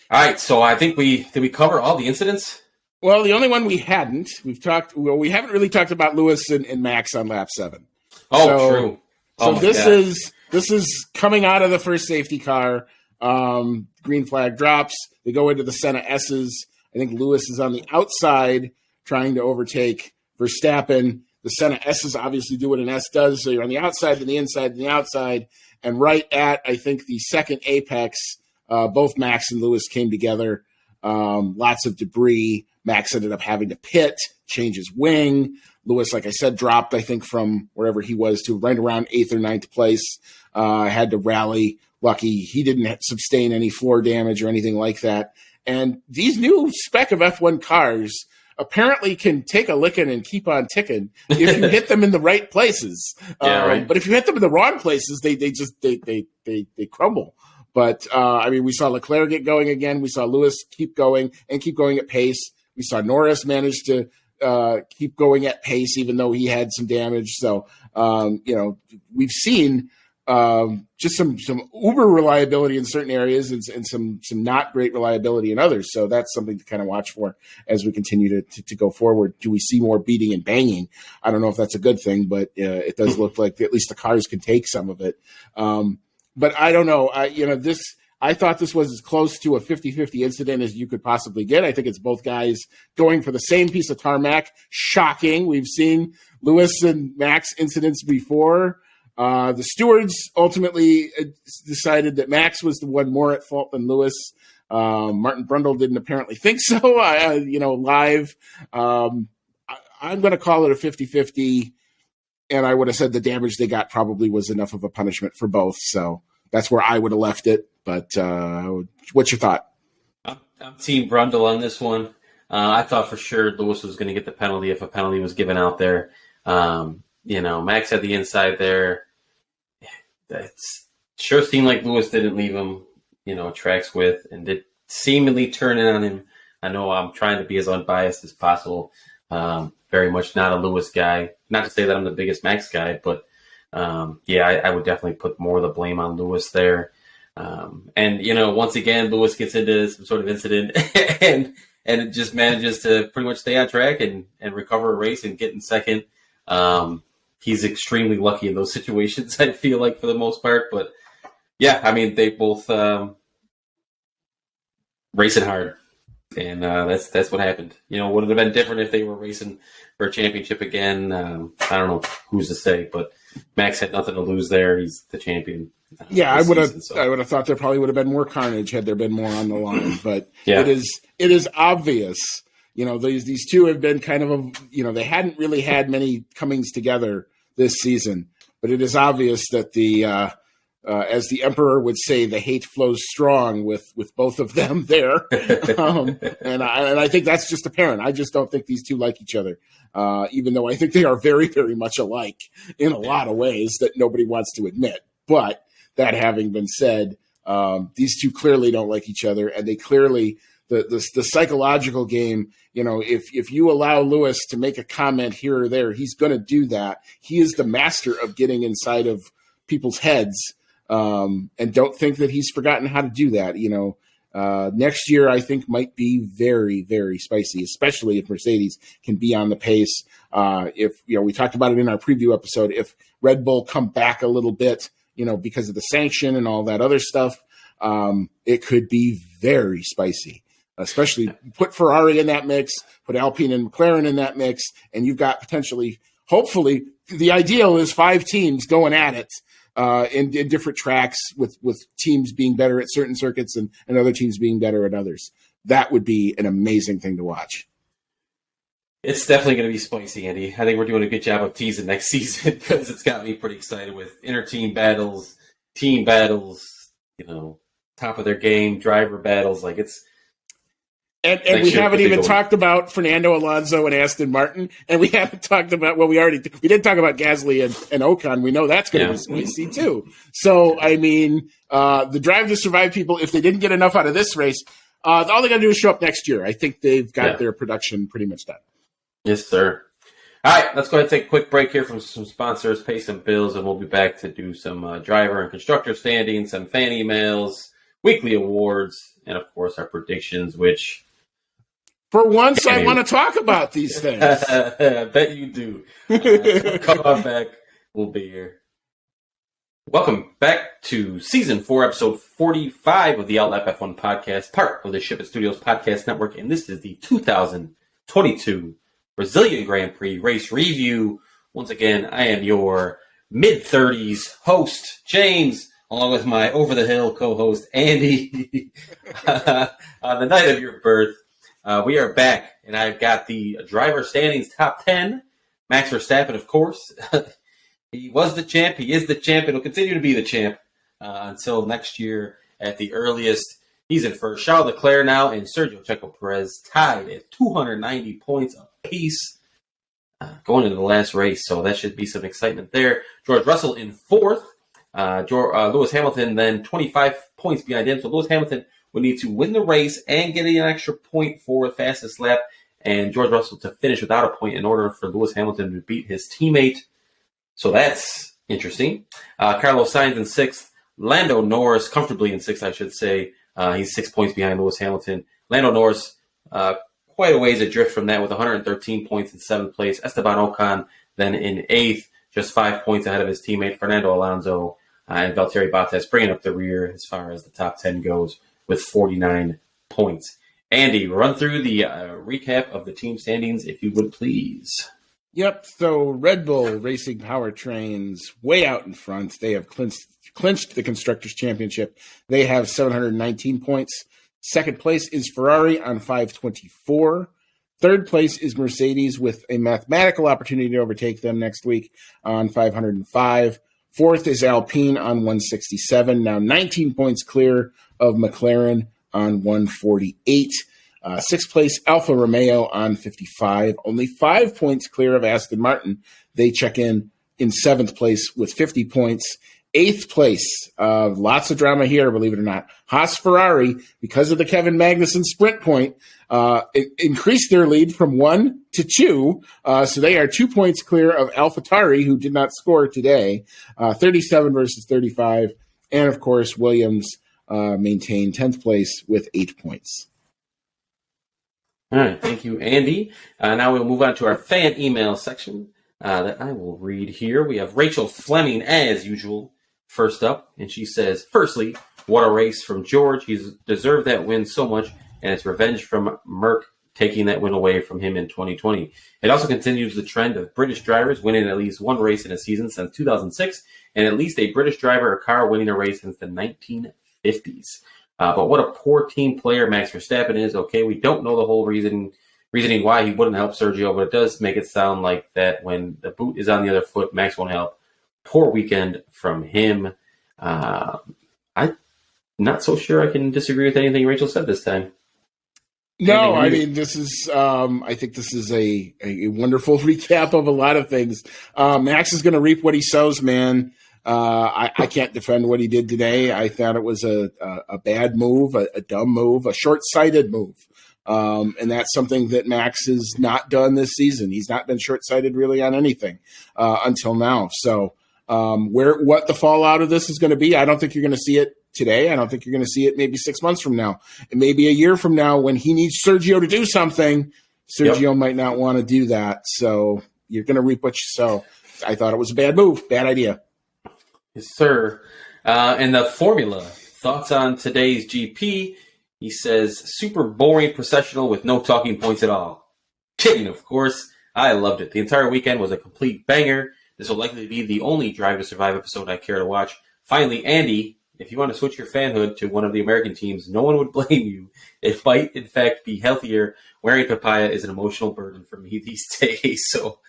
Speaker 1: All right, so I think did we cover all the incidents?
Speaker 2: Well, the only one we haven't, we haven't really talked about Lewis and Max on lap 7.
Speaker 1: True.
Speaker 2: So this is coming out of the first safety car. Green flag drops. They go into the Senna S's. I think Lewis is on the outside trying to overtake Verstappen. The Senna S's obviously do what an S does. So you're on the outside, then the inside, then the outside. And right at, I think, the second apex, both Max and Lewis came together. Lots of debris. Max ended up having to pit, change his wing. Lewis, like I said, dropped, I think, from wherever he was to right around 8th or 9th place. Had to rally. Lucky he didn't sustain any floor damage or anything like that. And these new spec of F1 cars apparently can take a licking and keep on ticking if you hit them in the right places. Right. But if you hit them in the wrong places, they crumble. But, we saw Leclerc get going again. We saw Lewis keep going at pace. We saw Norris manage to keep going at pace, even though he had some damage. So, we've seen just some uber reliability in certain areas and some not great reliability in others. So that's something to kind of watch for as we continue to go forward. Do we see more beating and banging? I don't know if that's a good thing, but it does look like at least the cars can take some of it. But I don't know. I thought this was as close to a 50-50 incident as you could possibly get. I think it's both guys going for the same piece of tarmac. Shocking. We've seen Lewis and Max incidents before. The stewards ultimately decided that Max was the one more at fault than Lewis. Martin Brundle didn't apparently think so, live. I'm going to call it a 50-50. And I would have said the damage they got probably was enough of a punishment for both. So that's where I would have left it. But what's your thought?
Speaker 1: I'm Team Brundle on this one. I thought for sure Lewis was going to get the penalty if a penalty was given out there. Max had the inside there. That sure seemed like Lewis didn't leave him, tracks with, and did seemingly turn in on him. I know I'm trying to be as unbiased as possible. Very much not a Lewis guy. Not to say that I'm the biggest Max guy, but I would definitely put more of the blame on Lewis there. Once again, Lewis gets into some sort of incident and it just manages to pretty much stay on track and recover a race and get in second. He's extremely lucky in those situations, I feel like, for the most part. But, they both racing hard. And that's what happened. Would it have been different if they were racing for a championship again? I don't know who's to say, but Max had nothing to lose there. He's the champion.
Speaker 2: I would have thought there probably would have been more carnage had there been more on the line. But it is obvious. These two have been kind of they hadn't really had many comings together this season, but it is obvious that as the emperor would say, the hate flows strong with both of them there. And I think that's just apparent. I just don't think these two like each other, even though I think they are very, very much alike in a lot of ways that nobody wants to admit. But that having been said, these two clearly don't like each other, and they clearly the psychological game. If you allow Lewis to make a comment here or there, he's going to do that. He is the master of getting inside of people's heads. And don't think that he's forgotten how to do that. Next year I think might be very, very spicy, especially if Mercedes can be on the pace. We talked about it in our preview episode, if Red Bull come back a little bit, because of the sanction and all that other stuff, it could be very spicy, especially put Ferrari in that mix, put Alpine and McLaren in that mix. And you've got hopefully the ideal is 5 teams going at it. In different tracks with teams being better at certain circuits and other teams being better at others. That would be an amazing thing to watch.
Speaker 1: It's definitely going to be spicy, Andy. I think we're doing a good job of teasing next season because it's got me pretty excited with inter-team battles, team battles, top of their game, driver battles. Like And we haven't even talked about Fernando Alonso and Aston Martin, and we haven't talked about we did talk about Gasly and Ocon. We know that's going to be spicy too. So the Drive to Survive people, if they didn't get enough out of this race, all they got to do is show up next year. I think they've got their production pretty much done. Yes, sir. All right, let's go ahead and take a quick break here from some sponsors, pay some bills, and we'll be back to do some driver and constructor standings, some fan emails, weekly awards, and of course our predictions, which.
Speaker 2: For once, I want to talk about these things.
Speaker 1: I bet you do. So come on back. We'll be here. Welcome back to Season 4, Episode 45 of the Outlap F1 Podcast, part of the Ship It Studios Podcast Network, and this is the 2022 Brazilian Grand Prix race review. Once again, I am your mid-30s host, James, along with my over-the-hill co-host, Andy. On the night of your birth, we are back, and I've got the driver standings top 10. Max Verstappen, of course. He was the champ. He is the champ. And he'll continue to be the champ until next year at the earliest. He's in first. Charles Leclerc now and Sergio Checo Perez tied at 290 points apiece going into the last race. So that should be some excitement there. George Russell in fourth. Lewis Hamilton then 25 points behind him. So Lewis Hamilton would need to win the race and get an extra point for the fastest lap, and George Russell to finish without a point in order for Lewis Hamilton to beat his teammate. So that's interesting. Carlos Sainz in 6th. Lando Norris comfortably in 6th, I should say. He's 6 points behind Lewis Hamilton. Lando Norris quite a ways adrift from that with 113 points in 7th place. Esteban Ocon then in 8th, just 5 points ahead of his teammate Fernando Alonso, and Valtteri Bottas bringing up the rear as far as the top 10 goes with 49 points. Andy, run through the recap of the team standings, if you would please.
Speaker 2: Yep. So Red Bull Racing Powertrains way out in front. They have clinched the Constructors' Championship. They have 719 points. Second place is Ferrari on 524. Third place is Mercedes with a mathematical opportunity to overtake them next week on 505. Fourth is Alpine on 167, now 19 points clear of McLaren on 148. Sixth place, Alfa Romeo on 55, only 5 points clear of Aston Martin. They check in 7th place with 50 points. Eighth place, lots of drama here, believe it or not. Haas Ferrari, because of the Kevin Magnussen sprint point, increased their lead from 1 to 2. So they are 2 points clear of AlphaTauri, who did not score today. 37 versus 35. And, of course, Williams maintained 10th place with 8 points.
Speaker 1: All right, thank you, Andy. Now we'll move on to our fan email section that I will read here. We have Rachel Fleming, as usual, first up, and she says, firstly, what a race from George. He's deserved that win so much, and it's revenge from Merck taking that win away from him in 2020. It also continues the trend of British drivers winning at least one race in a season since 2006, and at least a British driver or car winning a race since the 1950s. But what a poor team player Max Verstappen is. Okay, we don't know the whole reasoning why he wouldn't help Sergio, but it does make it sound like that when the boot is on the other foot, Max won't help. Poor weekend from him. I'm not so sure I can disagree with anything Rachel said this time.
Speaker 2: No, I mean, this is, I think this is a wonderful recap of a lot of things. Max is going to reap what he sows, man. I can't defend what he did today. I thought it was a bad move, a dumb move, a short-sighted move. And that's something that Max has not done this season. He's not been short-sighted really on anything until now. So what the fallout of this is going to be, I don't think you're going to see it today. I don't think you're going to see it maybe 6 months from now. And maybe a year from now when he needs Sergio to do something, Sergio might not want to do that. So you're going to reap what you sow. I thought it was a bad move, bad idea.
Speaker 1: Yes, sir. And the formula, thoughts on today's GP? He says, super boring processional with no talking points at all. Kidding, of course. I loved it. The entire weekend was a complete banger. This will likely be the only Drive to Survive episode I care to watch. Finally, Andy, if you want to switch your fanhood to one of the American teams, no one would blame you. It might, in fact, be healthier. Wearing papaya is an emotional burden for me these days. So,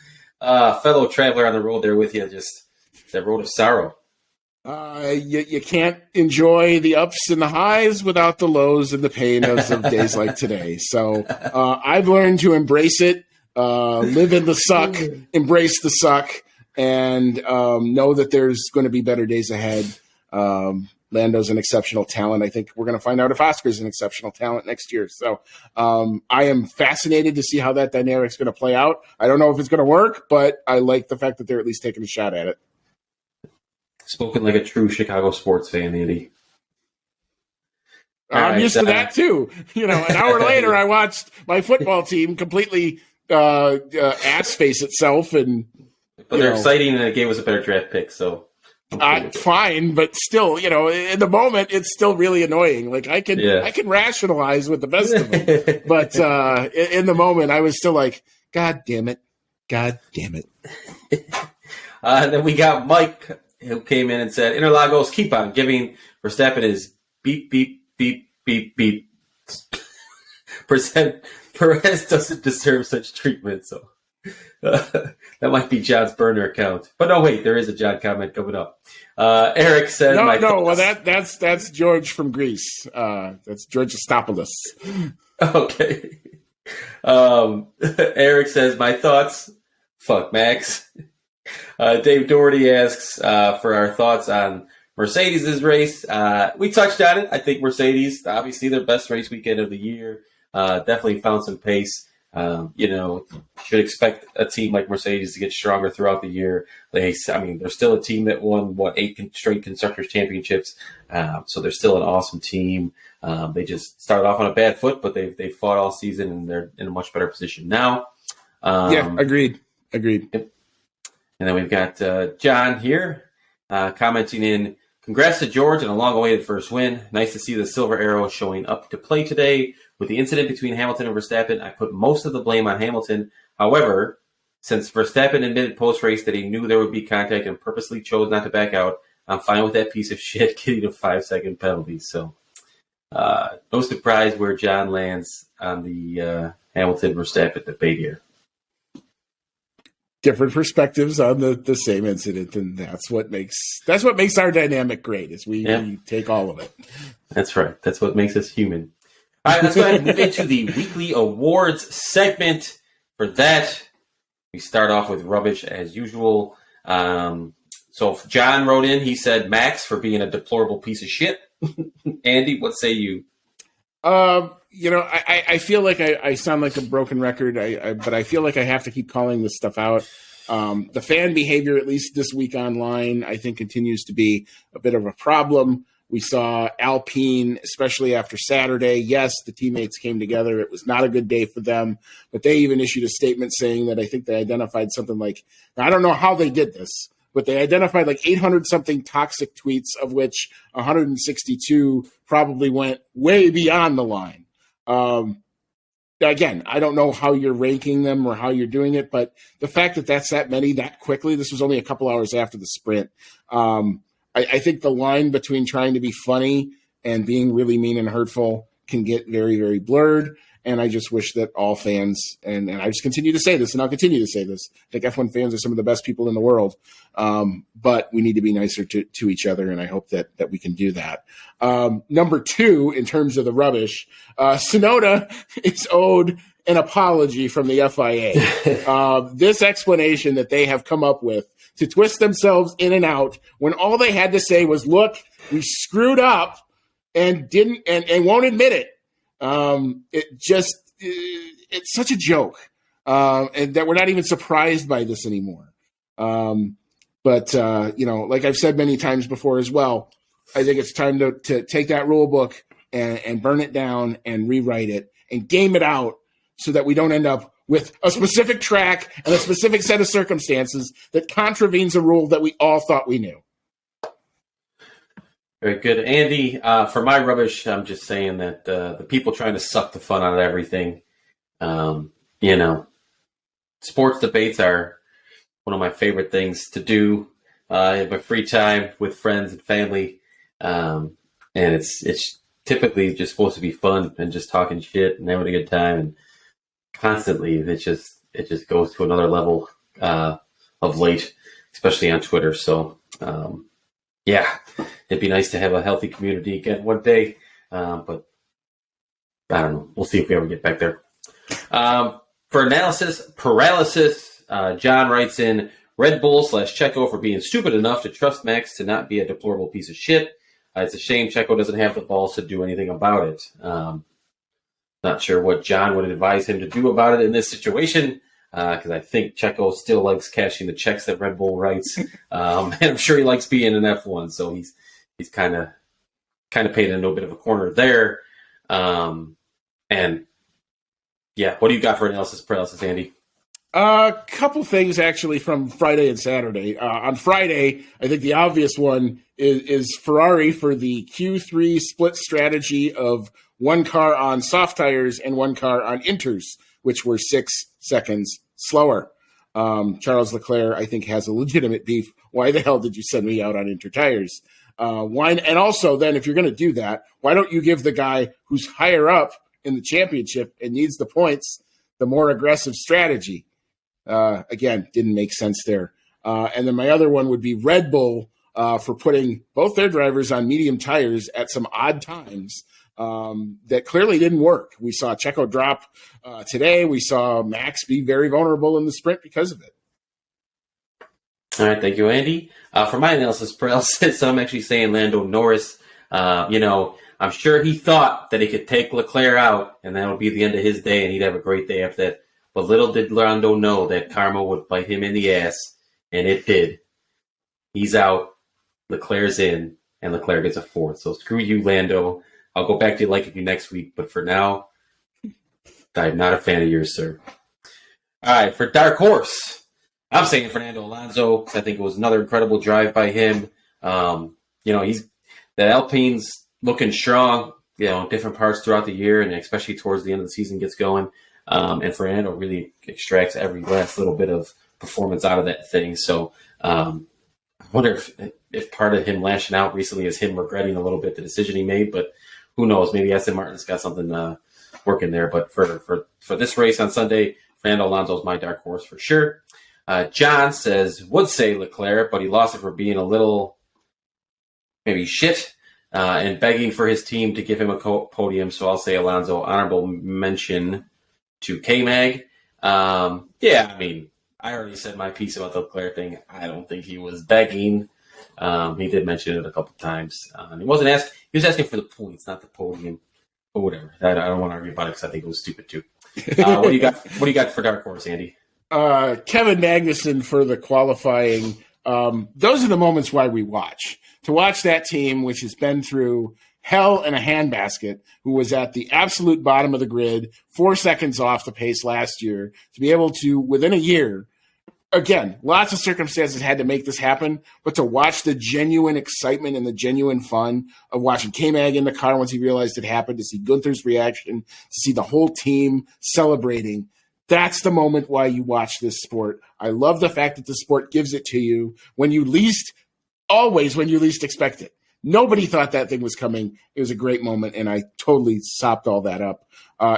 Speaker 1: fellow traveler on the road there with you, just that road of sorrow.
Speaker 2: You can't enjoy the ups and the highs without the lows and the pain of days like today. So I've learned to embrace it, live in the suck, embrace the suck, and know that there's going to be better days ahead. Lando's an exceptional talent. I think we're going to find out if Oscar's an exceptional talent next year. So I am fascinated to see how that dynamic's going to play out. I don't know if it's going to work, but I like the fact that they're at least taking a shot at it.
Speaker 1: Spoken like a true Chicago sports fan, Andy.
Speaker 2: I'm used to that too. You know, an hour later, I watched my football team completely ass face itself, and
Speaker 1: but they're exciting, and it gave us a better draft pick. So
Speaker 2: fine, but still, you know, in the moment, it's still really annoying. Like I can rationalize with the best of them, but in the moment, I was still like, God damn it.
Speaker 1: And then we got Mike, who came in and said, Interlagos, keep on giving Verstappen his beep, beep, beep, beep, beep. Perez doesn't deserve such treatment, so that might be John's burner account. But no, wait, there is a John comment coming up. Eric said,
Speaker 2: well, that's George from Greece. That's George Astopoulos.
Speaker 1: Okay. Eric says, my thoughts, fuck Max. Dave Doherty asks for our thoughts on Mercedes' race. We touched on it. I think Mercedes, obviously their best race weekend of the year, definitely found some pace. Should expect a team like Mercedes to get stronger throughout the year. They're still a team that won, 8 straight Constructors Championships. So they're still an awesome team. They just started off on a bad foot, but they fought all season, and they're in a much better position now.
Speaker 2: Agreed.
Speaker 1: Yep. And then we've got John here commenting in, congrats to George on a long-awaited first win. Nice to see the Silver Arrow showing up to play today. With the incident between Hamilton and Verstappen, I put most of the blame on Hamilton. However, since Verstappen admitted post-race that he knew there would be contact and purposely chose not to back out, I'm fine with that piece of shit getting a 5-second penalty. So, no surprise where John lands on the Hamilton-Verstappen debate here.
Speaker 2: Different perspectives on the same incident, and that's what makes our dynamic great. Is we take all of it.
Speaker 1: That's right. That's what makes us human. All right, let's go ahead and move into the weekly awards segment. For that, we start off with rubbish as usual. So John wrote in. He said Max for being a deplorable piece of shit. Andy, what say you?
Speaker 2: I feel like I sound like a broken record, but I feel like I have to keep calling this stuff out. The fan behavior, at least this week online, I think continues to be a bit of a problem. We saw Alpine, especially after Saturday. Yes, the teammates came together. It was not a good day for them, but they even issued a statement saying that I think they identified something like, I don't know how they did this, but they identified like 800-something toxic tweets, of which 162 probably went way beyond the line. Again, I don't know how you're ranking them or how you're doing it, but the fact that that's that many that quickly, this was only a couple hours after the sprint. I think the line between trying to be funny and being really mean and hurtful can get very, very blurred. And I just wish that all fans, and I just continue to say this, and I'll continue to say this, I think F1 fans are some of the best people in the world, but we need to be nicer to each other, and I hope that we can do that. Number 2, in terms of the rubbish, Tsunoda is owed an apology from the FIA. This explanation that they have come up with to twist themselves in and out when all they had to say was, look, we screwed up and didn't and won't admit it. It's such a joke, and that we're not even surprised by this anymore. But like I've said many times before as well, I think it's time to take that rule book and burn it down and rewrite it and game it out so that we don't end up with a specific track and a specific set of circumstances that contravenes a rule that we all thought we knew.
Speaker 1: Very good. Andy, for my rubbish, I'm just saying that the people trying to suck the fun out of everything, sports debates are one of my favorite things to do in my free time with friends and family. And it's typically just supposed to be fun and just talking shit and having a good time. And constantly, it just goes to another level of late, especially on Twitter. So, it'd be nice to have a healthy community again one day, but I don't know. We'll see if we ever get back there. For analysis paralysis, John writes in, Red Bull / Checo for being stupid enough to trust Max to not be a deplorable piece of shit. It's a shame Checo doesn't have the balls to do anything about it. Not sure what John would advise him to do about it in this situation, because I think Checo still likes cashing the checks that Red Bull writes, and I'm sure he likes being in F1. So he's kind of painted into a bit of a corner there. What do you got for analysis paralysis, Andy?
Speaker 2: A couple things actually from Friday and Saturday. On Friday, I think the obvious one is Ferrari for the Q3 split strategy of one car on soft tires and one car on inters, which were 6 seconds slower. Charles Leclerc, I think, has a legitimate beef. Why the hell did you send me out on inter tires? And also, then, if you're going to do that, why don't you give the guy who's higher up in the championship and needs the points the more aggressive strategy? Again, didn't make sense there. And then my other one would be Red Bull for putting both their drivers on medium tires at some odd times that clearly didn't work. We saw Checo drop today. We saw Max be very vulnerable in the sprint because of it.
Speaker 1: All right, thank you, Andy. For my analysis paralysis, so I'm actually saying Lando Norris. I'm sure he thought that he could take Leclerc out, and that'll be the end of his day, and he'd have a great day after that. But little did Lando know that karma would bite him in the ass, and it did. He's out, Leclerc's in, and Leclerc gets a fourth. So screw you, Lando. I'll go back to liking you next week, but for now, I'm not a fan of yours, sir. All right, for Dark Horse, I'm saying Fernando Alonso. I think it was another incredible drive by him. He's the Alpine's looking strong. Different parts throughout the year, and especially towards the end of the season gets going. And Fernando really extracts every last little bit of performance out of that thing. So I wonder if part of him lashing out recently is him regretting a little bit the decision he made. But who knows? Maybe Aston Martin's got something working there. But for this race on Sunday, Fernando Alonso is my dark horse for sure. John would say Leclerc, but he lost it for being a little maybe shit and begging for his team to give him a podium. So I'll say Alonso, honorable mention to K-Mag. I already said my piece about the Leclerc thing. I don't think he was begging. He did mention it a couple times. He wasn't asking. He was asking for the points, not the podium. But whatever. I don't want to argue about it because I think it was stupid too. What do you got? What do you got for dark horse, Andy?
Speaker 2: Kevin Magnussen for the qualifying. Those are the moments why we watch. To watch that team, which has been through hell in a handbasket, who was at the absolute bottom of the grid, 4 seconds off the pace last year, to be able to, within a year, again, lots of circumstances had to make this happen, but to watch the genuine excitement and the genuine fun of watching K-Mag in the car once he realized it happened, to see Gunther's reaction, to see the whole team celebrating, that's the moment why you watch this sport. I love the fact that the sport gives it to you when you least expect it. Nobody thought that thing was coming. It was a great moment, and I totally sopped all that up.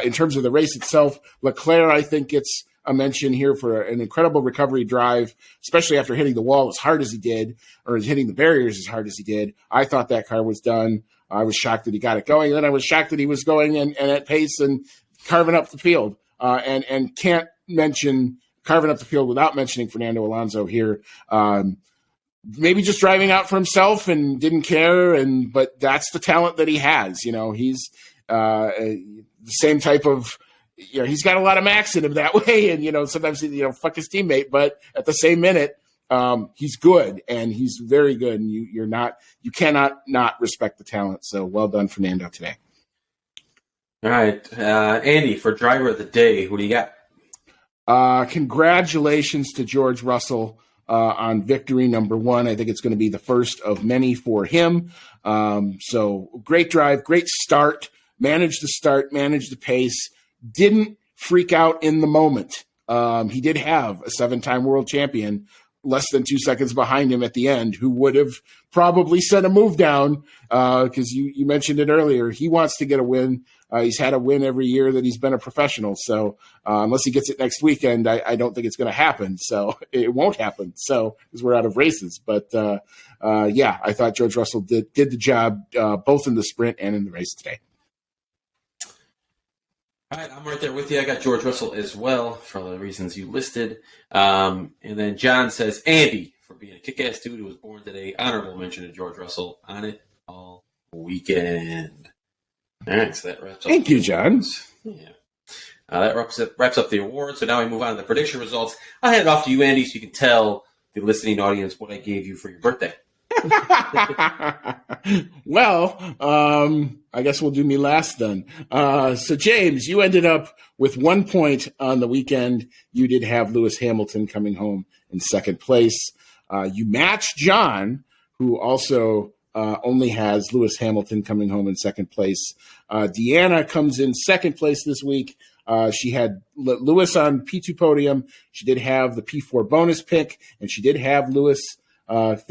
Speaker 2: In terms of the race itself, Leclerc, I think, gets a mention here for an incredible recovery drive, especially after hitting the wall as hard as he did, or hitting the barriers as hard as he did. I thought that car was done. I was shocked that he got it going. And then I was shocked that he was going and at pace and carving up the field. And can't mention carving up the field without mentioning Fernando Alonso here. Maybe just driving out for himself and didn't care, but that's the talent that he has. He's the same type of, he's got a lot of max in him that way, and sometimes fuck his teammate, but at the same minute, he's good and he's very good, and you cannot not respect the talent. So well done, Fernando, today.
Speaker 1: All right, Andy, for driver of the day, who do you got?
Speaker 2: Congratulations to George Russell on victory number 1. I think it's going to be the first of many for him. So great drive, great start, managed the pace, didn't freak out in the moment. He did have a 7-time world champion less than 2 seconds behind him at the end, who would have probably sent a move down because you mentioned it earlier. He wants to get a win. He's had a win every year that he's been a professional. So unless he gets it next weekend, I don't think it's going to happen. So it won't happen. So because we're out of races. But I thought George Russell did the job both in the sprint and in the race today.
Speaker 1: All right, I'm right there with you. I got George Russell as well for all the reasons you listed. And then John says, Andy, for being a kick-ass dude who was born today, honorable mention to George Russell on it all weekend. All right, so that wraps up.
Speaker 2: Thank you, John.
Speaker 1: Yeah. That wraps up the awards. So now we move on to the prediction results. I'll hand it off to you, Andy, so you can tell the listening audience what I gave you for your birthday.
Speaker 2: Well, I guess we'll do me last then. So, James, you ended up with 1 point on the weekend. You did have Lewis Hamilton coming home in second place. You matched John, who also only has Lewis Hamilton coming home in second place. Deanna comes in second place this week. She had Lewis on P2 podium. She did have the P4 bonus pick, and she did have Lewis might have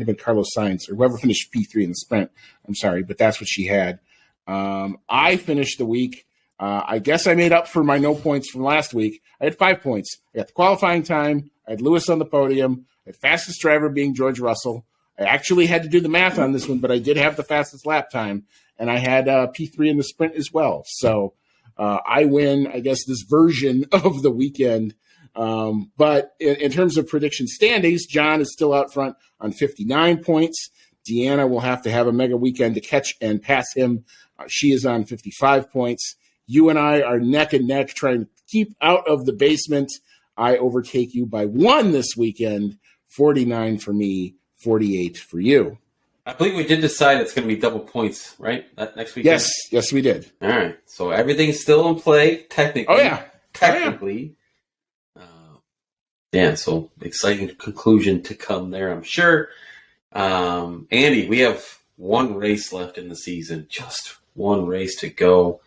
Speaker 2: been Carlos Sainz or whoever finished P3 in the sprint. I'm sorry, but that's what she had. I finished the week. I guess I made up for my no points from last week. I had 5 points. I got the qualifying time. I had Lewis on the podium. I had fastest driver being George Russell. I actually had to do the math on this one, but I did have the fastest lap time, and I had P3 in the sprint as well. So I win, I guess, this version of the weekend But in terms of prediction standings, John is still out front on 59 points. Deanna will have to have a mega weekend to catch and pass him. She is on 55 points. You and I are neck and neck trying to keep out of the basement. I overtake you by 1 this weekend, 49 for me, 48 for you.
Speaker 1: I believe we did decide it's going to be double points, right? Next weekend?
Speaker 2: Yes, we did.
Speaker 1: All right. So everything's still in play, technically.
Speaker 2: Oh, yeah.
Speaker 1: Technically. Yeah, so exciting conclusion to come there, I'm sure. Andy, we have one race left in the season, just one race to go.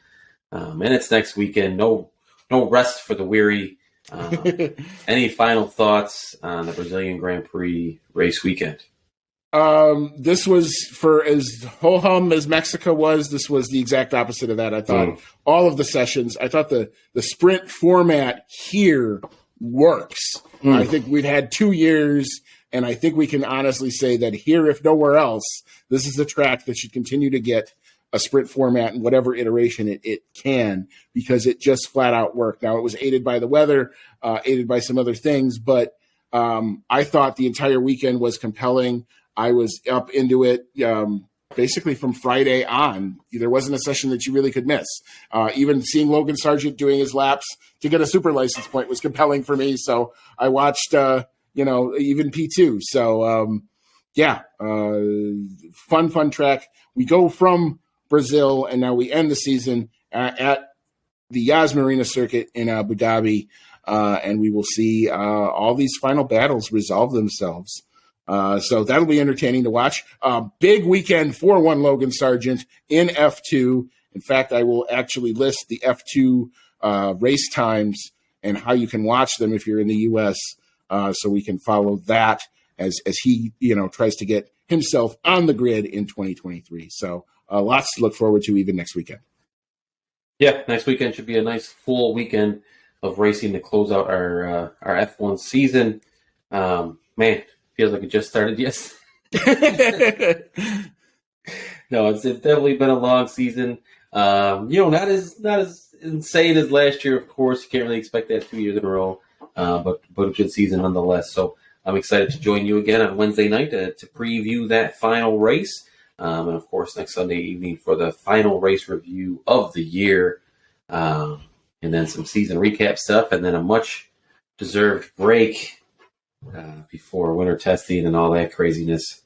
Speaker 1: And it's next weekend. No rest for the weary. Any final thoughts on the Brazilian Grand Prix race weekend?
Speaker 2: This was, for as ho-hum as Mexico was, this was the exact opposite of that. I thought all of the sessions, I thought the sprint format here works. I think we've had 2 years, and I think we can honestly say that here, if nowhere else, this is a track that should continue to get a sprint format in whatever iteration it can, because it just flat out worked. Now, it was aided by the weather, aided by some other things, but I thought the entire weekend was compelling. I was up into it basically from Friday on. There wasn't a session that you really could miss. Even seeing Logan Sargent doing his laps to get a super license point was compelling for me. So I watched, even P2. So, fun track. We go from Brazil, and now we end the season at the Yas Marina circuit in Abu Dhabi, and we will see all these final battles resolve themselves. So that'll be entertaining to watch. Big weekend for one Logan Sargent in F2. In fact, I will actually list the F2 race times and how you can watch them if you're in the U.S. So we can follow that as he tries to get himself on the grid in 2023. So lots to look forward to even next weekend.
Speaker 1: Yeah, next weekend should be a nice full weekend of racing to close out our F1 season. Man. Feels like it just started, yes. No, it's definitely been a long season. Not as insane as last year, of course. You can't really expect that 2 years in a row, but a good season nonetheless. So I'm excited to join you again on Wednesday night to preview that final race. And, of course, next Sunday evening for the final race review of the year. And then some season recap stuff, and then a much-deserved break before winter testing and all that craziness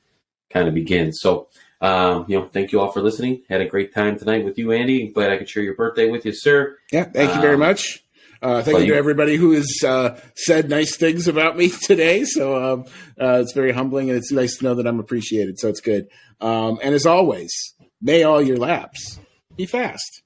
Speaker 1: kind of begins. So, thank you all for listening. Had a great time tonight with you, Andy. Glad I could share your birthday with you, sir.
Speaker 2: Yeah, thank you very much. Thank you to everybody who has said nice things about me today. So it's very humbling, and it's nice to know that I'm appreciated. So it's good. And as always, may all your laps be fast.